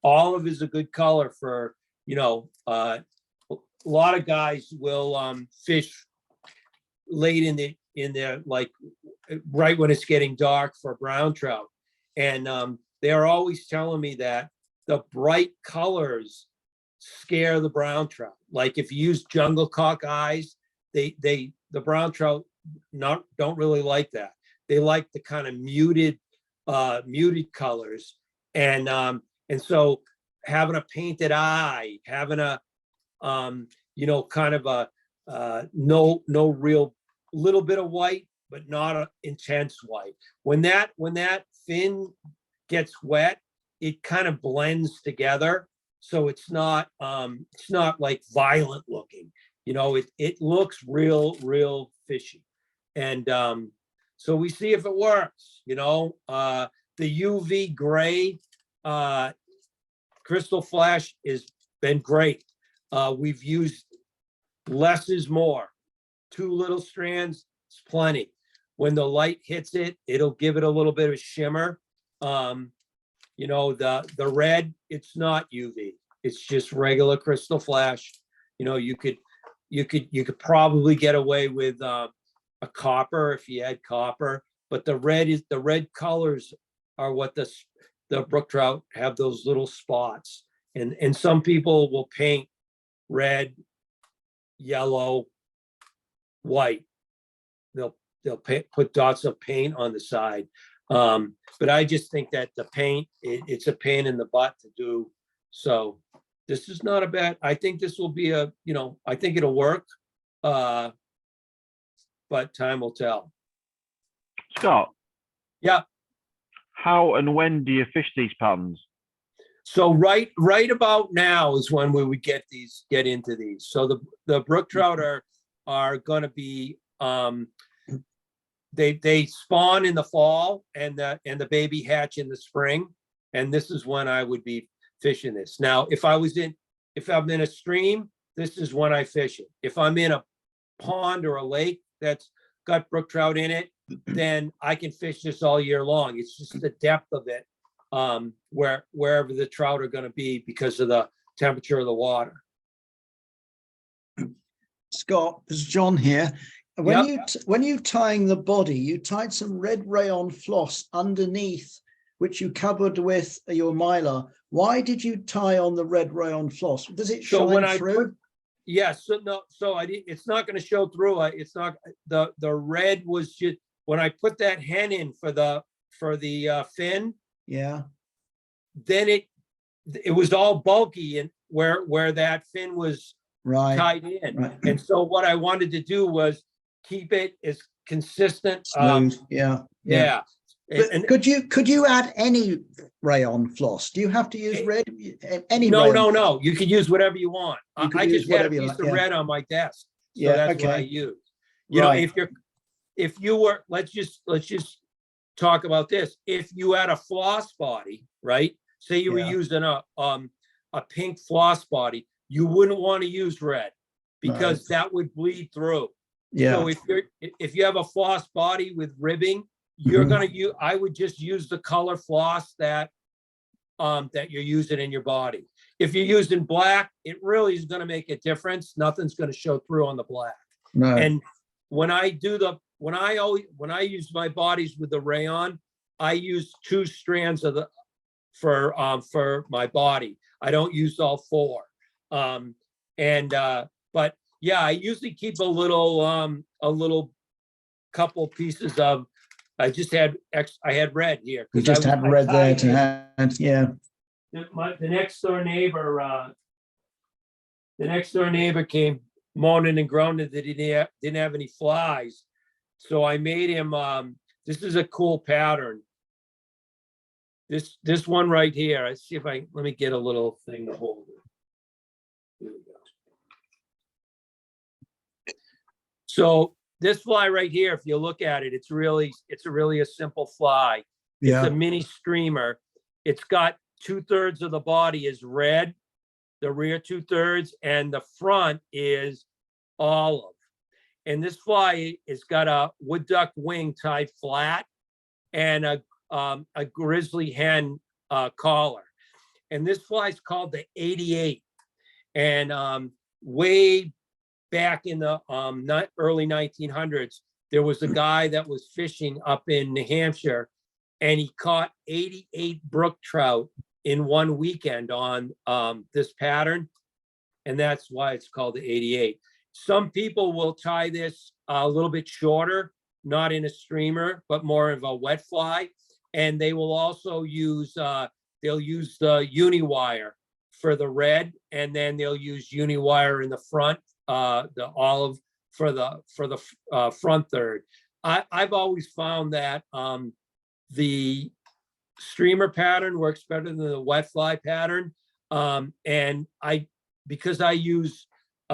Olive is a good color for, a lot of guys will fish late in the like right when it's getting dark for brown trout. And they are always telling me that the bright colors scare the brown trout. Like if you use jungle cock eyes, the brown trout don't really like that. they like the kind of muted colors. And so having a painted eye, having a, kind of a, no real, little bit of white, but not a intense white. When that fin gets wet, it kind of blends together. So it's not like violent looking, it looks real fishy. And so we see if it works, the UV gray crystal flash has been great. We've used less is more. 2 little strands, it's plenty. When the light hits it, it'll give it a little bit of shimmer. The red, it's not UV. It's just regular crystal flash. You could probably get away with a copper if you had copper, but the red colors are what the brook trout have, those little spots. And some people will paint red, yellow, white. They'll put dots of paint on the side. But I just think that the paint, it's a pain in the butt to do. So this is not a bad, I think this will be I think it'll work. But time will tell. Scott. Yeah. How and when do you fish these patterns? So right about now is when we would get into these. So the brook trout are going to be, they spawn in the fall and the baby hatch in the spring. And this is when I would be fishing this. Now, if I'm in a stream, this is when I fish it. If I'm in a pond or a lake that's got brook trout in it, then I can fish this all year long. It's just the depth of it, wherever the trout are going to be because of the temperature of the water. Scott, it's John here. When you tying the body, you tied some red rayon floss underneath, which you covered with your mylar. Why did you tie on the red rayon floss? Does it shine through? Yes. It's not going to show through. It's not the red was just when I put that hen in for the fin. Yeah. Then it was all bulky and where that fin was tied in. Right. And so what I wanted to do was keep it as consistent. Smooth. Yeah. And could you add any rayon floss? Do you have to use red? No. You can use whatever you want. I just had a piece of red on my desk, so that's what I use. If you were, let's just talk about this. If you had a floss body, right? Say you were using a pink floss body, you wouldn't want to use red because that would bleed through. Yeah. So if you have a floss body with ribbing, you're gonna use. I would just use the color floss that you're using in your body. If you're using black, it really is gonna make a difference. Nothing's gonna show through on the black. No. And when I use my bodies with the rayon, I use 2 strands for my body. I don't use all 4. But yeah, I usually keep a little couple pieces of. I had red here. You just had red there to hand. Yeah. The next door neighbor came moaning and groaning that he didn't have any flies. So I made him, this is a cool pattern. This one right here, let's see if let me get a little thing to hold it. Here we go. So this fly right here, if you look at it, it's really a simple fly. Yeah. It's a mini streamer. It's got 2/3 of the body is red, the rear 2/3, and the front is olive. And this fly has got a wood duck wing tied flat and a grizzly hen collar. And this fly is called the 88. And way back in the early 1900s, there was a guy that was fishing up in New Hampshire, and he caught 88 brook trout in one weekend on this pattern. And that's why it's called the 88. Some people will tie this a little bit shorter not in a streamer, but more of a wet fly. And they will also use, they'll use the Uniwire for the red, and then they'll use Uniwire in the front, the olive for the front third. I've always found that the streamer pattern works better than the wet fly pattern. And because I use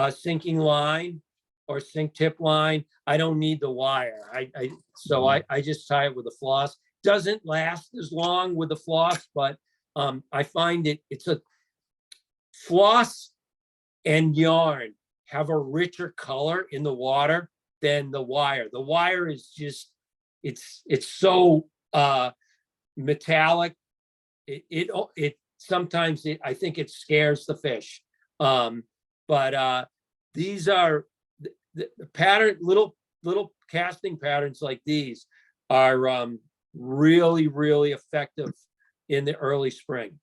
sinking line or sink tip line, I don't need the wire. So I just tie it with a floss. Doesn't last as long with the floss, but I find it's a floss and yarn have a richer color in the water than the wire. The wire is just, it's so metallic. It sometimes I think it scares the fish. But these are the pattern, little casting patterns like these are really, really effective in the early spring.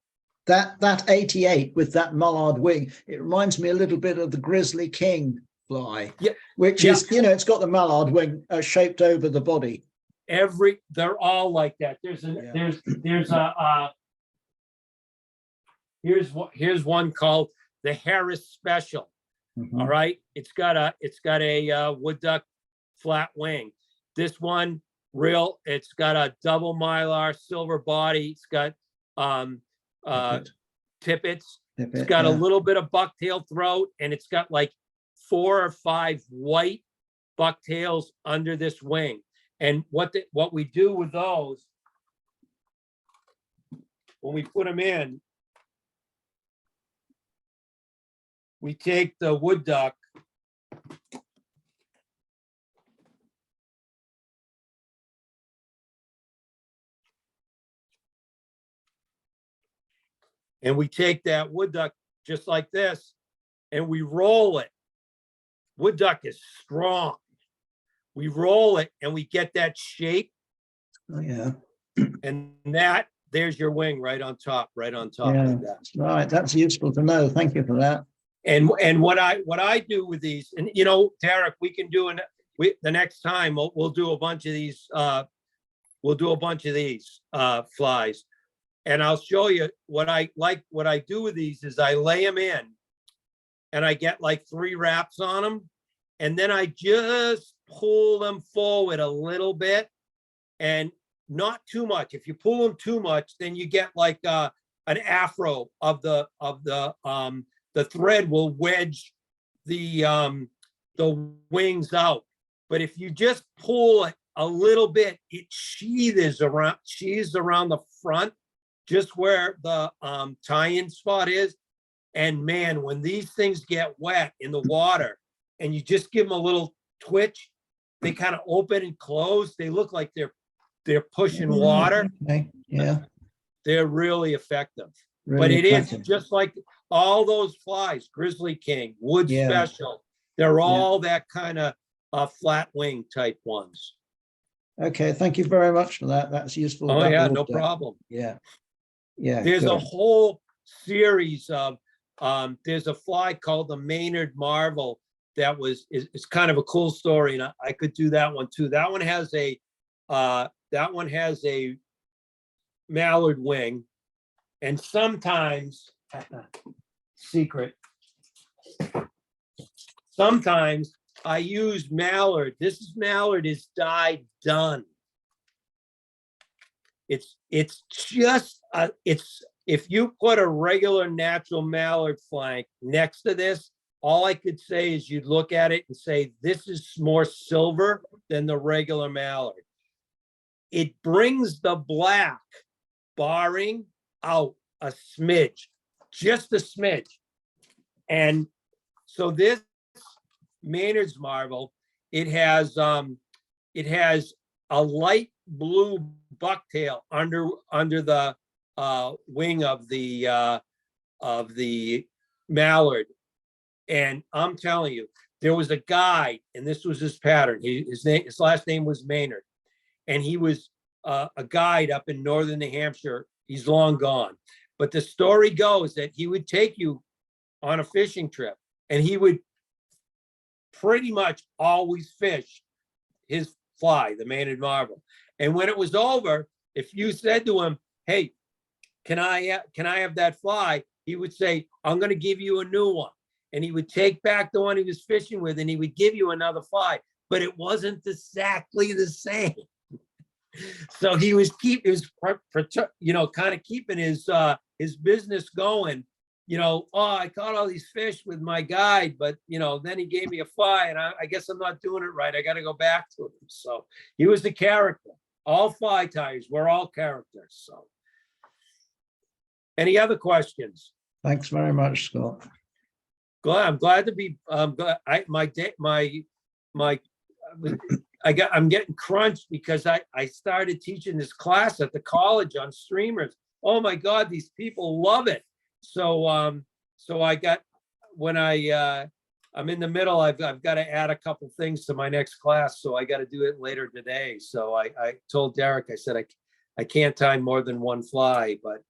That 88 with that mallard wing, it reminds me a little bit of the Grizzly King fly, Yeah, which is, it's got the mallard wing shaped over the body. They're all like that. Here's one called the Harris Special. All right, it's got a wood duck flat wing. This one it's got a double mylar silver body. It's got tippets. It's got a little bit of bucktail throat, and it's got like 4 or 5 white bucktails under this wing. And what we do with those, when we put them in, we take the wood duck and we take that wood duck just like this, and we roll it. Wood duck is strong. We roll it and we get that shape. Oh, yeah. And there's your wing right on top. Yeah, Like that. right. That's useful to know. Thank you for that. And what I do with these, and Derek, we can do the next time we'll do a bunch of these. We'll do a bunch of these flies, and I'll show you what I like. What I do with these is I lay them in, and I get like 3 wraps on them, and then I just pull them forward a little bit, and not too much. If you pull them too much, then you get like an afro of the thread will wedge the wings out. But if you just pull it a little bit, it sheathes around the front, just where the tie-in spot is. And man, when these things get wet in the water and you just give them a little twitch, they kind of open and close. They look like they're pushing water. Okay. Yeah. They're really effective. Really But it effective. is just like all those flies, Grizzly King, Wood Yeah. Special. They're all that kind of flat wing type ones. Okay. Thank you very much for that. That's useful. Oh That yeah, would, no problem. Yeah. Yeah. There's a good. whole series of there's a fly called the Maynard Marvel that is kind of a cool story, and I could do that one too. That one has a mallard wing, and sometimes secret. Sometimes I use mallard. Mallard is dyed done. It's just if you put a regular natural mallard flank next to this, all I could say is you'd look at it and say, this is more silver than the regular mallard. It brings the black barring out a smidge, just a smidge. And so this Maynard's Marvel, it has a light blue bucktail under the wing of the mallard. And I'm telling you, there was a guy, and this was his pattern. His last name was Maynard, and he was a guide up in northern New Hampshire. He's long gone, but the story goes that he would take you on a fishing trip, and he would pretty much always fish his fly, the main marble. And when it was over, if you said to him, hey, can I have that fly? He would say, I'm going to give you a new one. And he would take back the one he was fishing with, and he would give you another fly, but it wasn't exactly the same. So he was kind of keeping his business going. Oh, I caught all these fish with my guide, but then he gave me a fly, and I guess I'm not doing it right. I got to go back to him. So he was the character. All fly tyers were all characters. So, any other questions? Thanks very much, Scott. I'm glad to be. I'm getting crunched because I started teaching this class at the college on streamers. Oh my God, these people love it. So I'm in the middle. I've got to add a couple things to my next class, so I got to do it later today. So I told Derek, I said I can't time more than one fly, but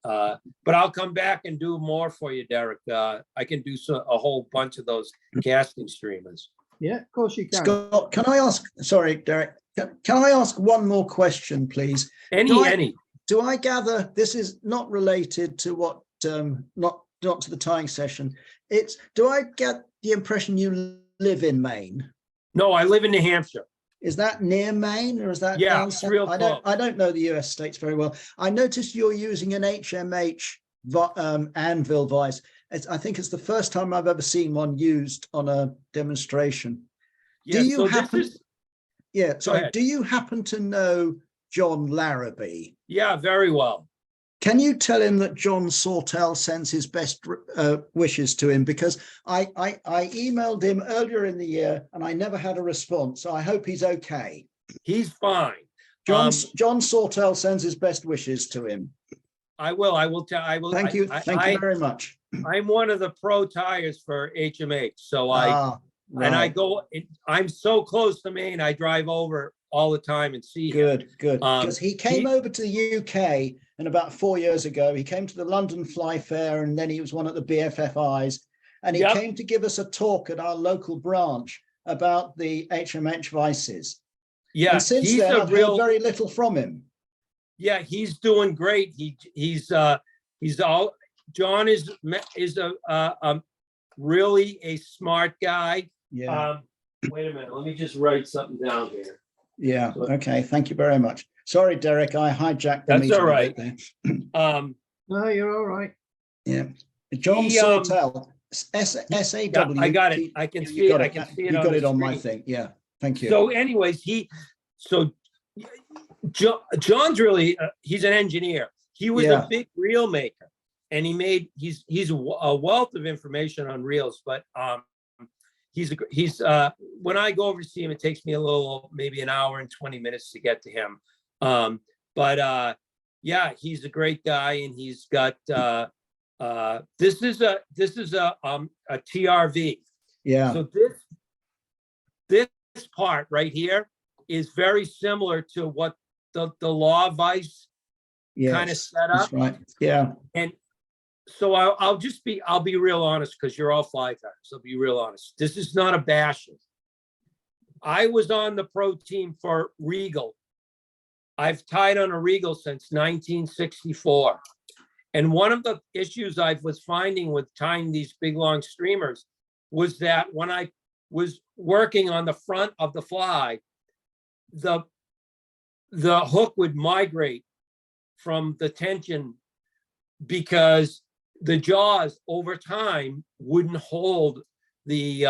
I'll come back and do more for you, Derek. I can do a whole bunch of those casting streamers. Yeah, of course you can. Scott, can I ask, sorry, Derek, can I ask one more question, please? Any. Do I gather this is not related to what, not to the tying session? Do I get the impression you live in Maine? No, I live in New Hampshire. Is that near Maine, or is that? Yeah, it's real close. I don't know the US states very well. I noticed you're using an HMH anvil vise. I think it's the first time I've ever seen one used on a demonstration. Yeah, do you so happen? Yeah, sorry. ahead. Do you happen to know John Larrabee? Yeah, very well. Can you tell him that John Sawtell sends his best wishes to him? Because I emailed him earlier in the year and I never had a response. So I hope he's okay. He's fine. John Sawtell sends his best wishes to him. I will. Thank you. Thank you very much. I'm one of the pro tires for HMH. So I'm so close to Maine. I drive over all the time and see him. Good. Because he came over to the UK and about 4 years ago, he came to the London Fly Fair, and then he was one at the BFFIs, and he came to give us a talk at our local branch about the HMH vices. Yeah, and since then I've heard very little from him. Yeah, he's doing great. John is really a smart guy. Yeah. Wait a minute. Let me just write something down here. Yeah. Okay. Thank you very much. Sorry, Derek. I hijacked the That's meeting all right. there. No, you're all right. Yeah. John Sawtell, SAW. I got it. I can see it. I can see it. You got it on my thing. Yeah. Thank you. So, anyways, John's really he's an engineer. He was a big reel maker, and he's a wealth of information on reels. But he's when I go over to see him, it takes me maybe an hour and 20 minutes to get to him. He's a great guy, and he's got this is a TRV. Yeah. So this part right here is very similar to what the law vice kind of set up. That's right. Yeah. And so I'll be real honest, because you're all fly tyers. I'll be real honest. This is not a bashing. I was on the pro team for Regal. I've tied on a Regal since 1964. And one of the issues I was finding with tying these big long streamers was that when I was working on the front of the fly, the hook would migrate from the tension because the jaws over time wouldn't hold the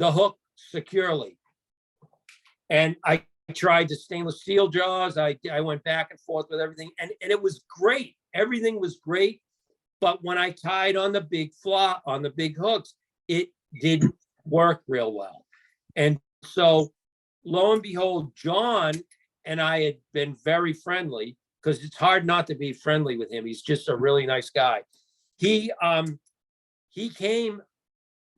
hook securely. And I tried the stainless steel jaws. I went back and forth with everything, and it was great. Everything was great. But when I tied on the big on the big hooks, it didn't work real well. And so lo and behold, John and I had been very friendly, because it's hard not to be friendly with him. He's just a really nice guy. He came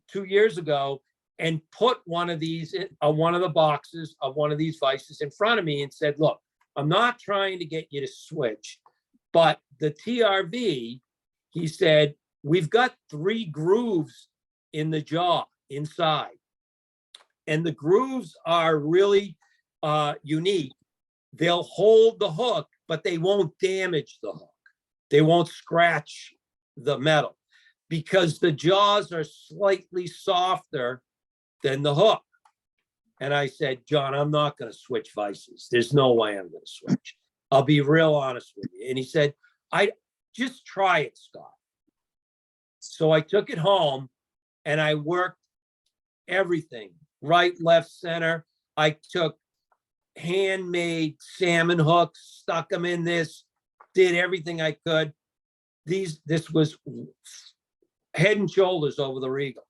2 years ago and put one of these in one of the boxes of one of these vices in front of me and said, look, I'm not trying to get you to switch, but the TRV, he said, we've got 3 grooves in the jaw inside. And the grooves are really unique. They'll hold the hook, but they won't damage the hook. They won't scratch the metal because the jaws are slightly softer than the hook. And I said, John, I'm not going to switch vices. There's no way I'm going to switch. I'll be real honest with you. And he said, I just try it, Scott. So I took it home and I worked everything, right, left, center. I took handmade salmon hooks, stuck them in this, did everything I could. This was head and shoulders over the Regal.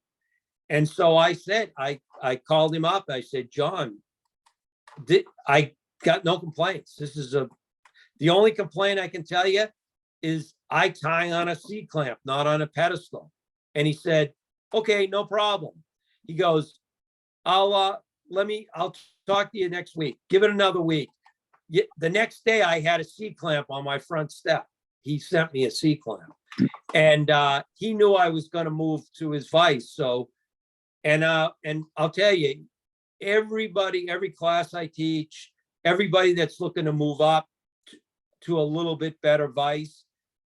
And so I said, I called him up. I said, John, I got no complaints. This is the only complaint I can tell you is I tie on a C-clamp, not on a pedestal. And he said, okay, no problem. He goes, I'll talk to you next week. Give it another week. The next day I had a C-clamp on my front step. He sent me a C-clamp. And he knew I was going to move to his vise. So, and I'll tell you, everybody, every class I teach, everybody that's looking to move up to a little bit better vise,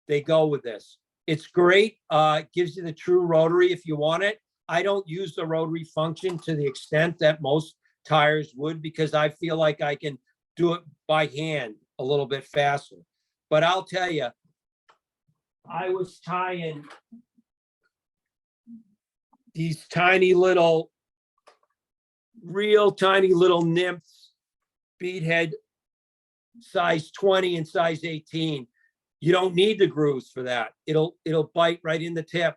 they go with this. It's great. It gives you the true rotary if you want it. I don't use the rotary function to the extent that most tires would because I feel like I can do it by hand a little bit faster. But I'll tell you, I was tying these tiny little, real tiny little nymphs, beadhead, size 20 and size 18. You don't need the grooves for that. It'll bite right in the tip,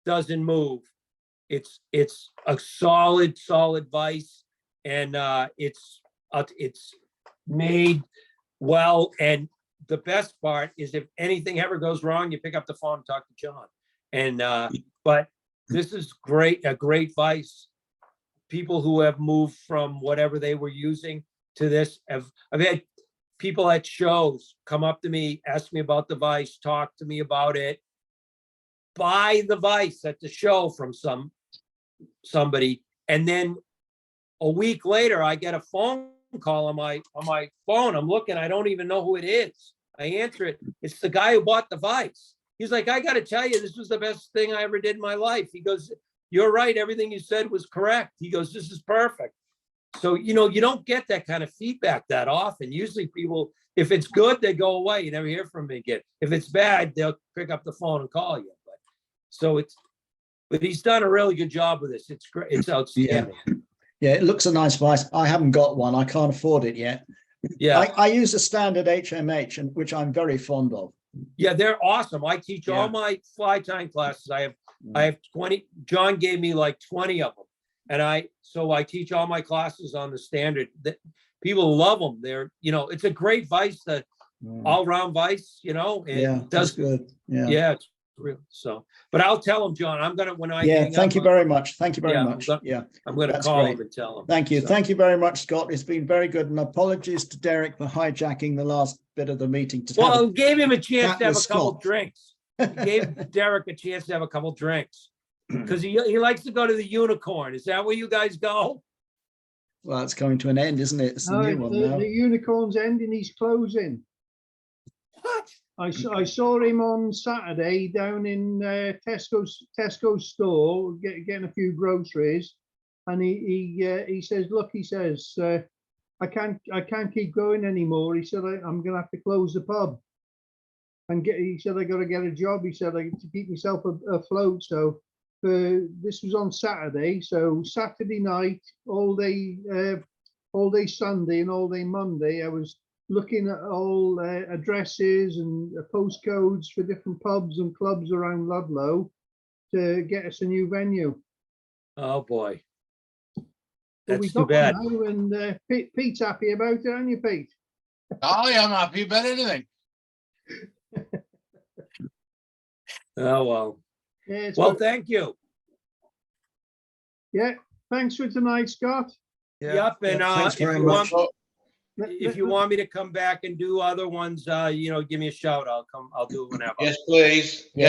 doesn't move. It's a solid vise, and it's made well. And the best part is if anything ever goes wrong, you pick up the phone and talk to John. And but this is great, a great vise. People who have moved from whatever they were using to this I've had people at shows come up to me, ask me about the vise, talk to me about it, buy the vise at the show from somebody, and then a week later I get a phone call on my phone. I'm looking, I don't even know who it is. I answer it. It's the guy who bought the vise. He's like, I got to tell you, this was the best thing I ever did in my life. He goes, you're right. Everything you said was correct. He goes, this is perfect. So, you don't get that kind of feedback that often. Usually people, if it's good, they go away. You never hear from me again. If it's bad, they'll pick up the phone and call you. But he's done a really good job with this. It's great. It's outstanding. Yeah, it looks a nice vise. I haven't got one. I can't afford it yet. Yeah. I use a standard HMH, and which I'm very fond of. Yeah, they're awesome. I teach all my fly tying classes. I have 20. John gave me like 20 of them. And I teach all my classes on the standard. That people love them. They're, it's a great vise, the all-round vise, and that's good. Yeah, it's real. So, but I'll tell him, John, I'm going to, when I, thank you very much. Thank you very much. I'm going to call him and tell him. Thank you. So. Thank you very much, Scott. It's been very good. And apologies to Derek for hijacking the last bit of the meeting. Well, gave him a chance to have a couple drinks. Gave Derek a chance to have a couple drinks. Because he likes to go to the Unicorn. Is that where you guys go? Well, it's coming to an end, isn't it? It's the new one now. The Unicorn's ending. He's closing. What? I saw him on Saturday down in Tesco store getting a few groceries, and he says, "Look," he says, "I can't keep going anymore." He said, "I'm going to have to close the pub." And he said, "I got to get a job." He said, "to keep myself afloat." So. This was on Saturday, so Saturday night, all day Sunday and all day Monday, I was looking at all addresses and postcodes for different pubs and clubs around Ludlow to get us a new venue. Oh boy, But that's too bad. Now, and Pete's happy about it, aren't you, Pete? Oh, yeah, I'm happy about anything. Oh well. Yeah, well, thank you. Yeah, thanks for tonight, Scott. Yep, and thanks very much. If you want me to come back and do other ones, give me a shout. I'll come. I'll do it whenever. Yes, please.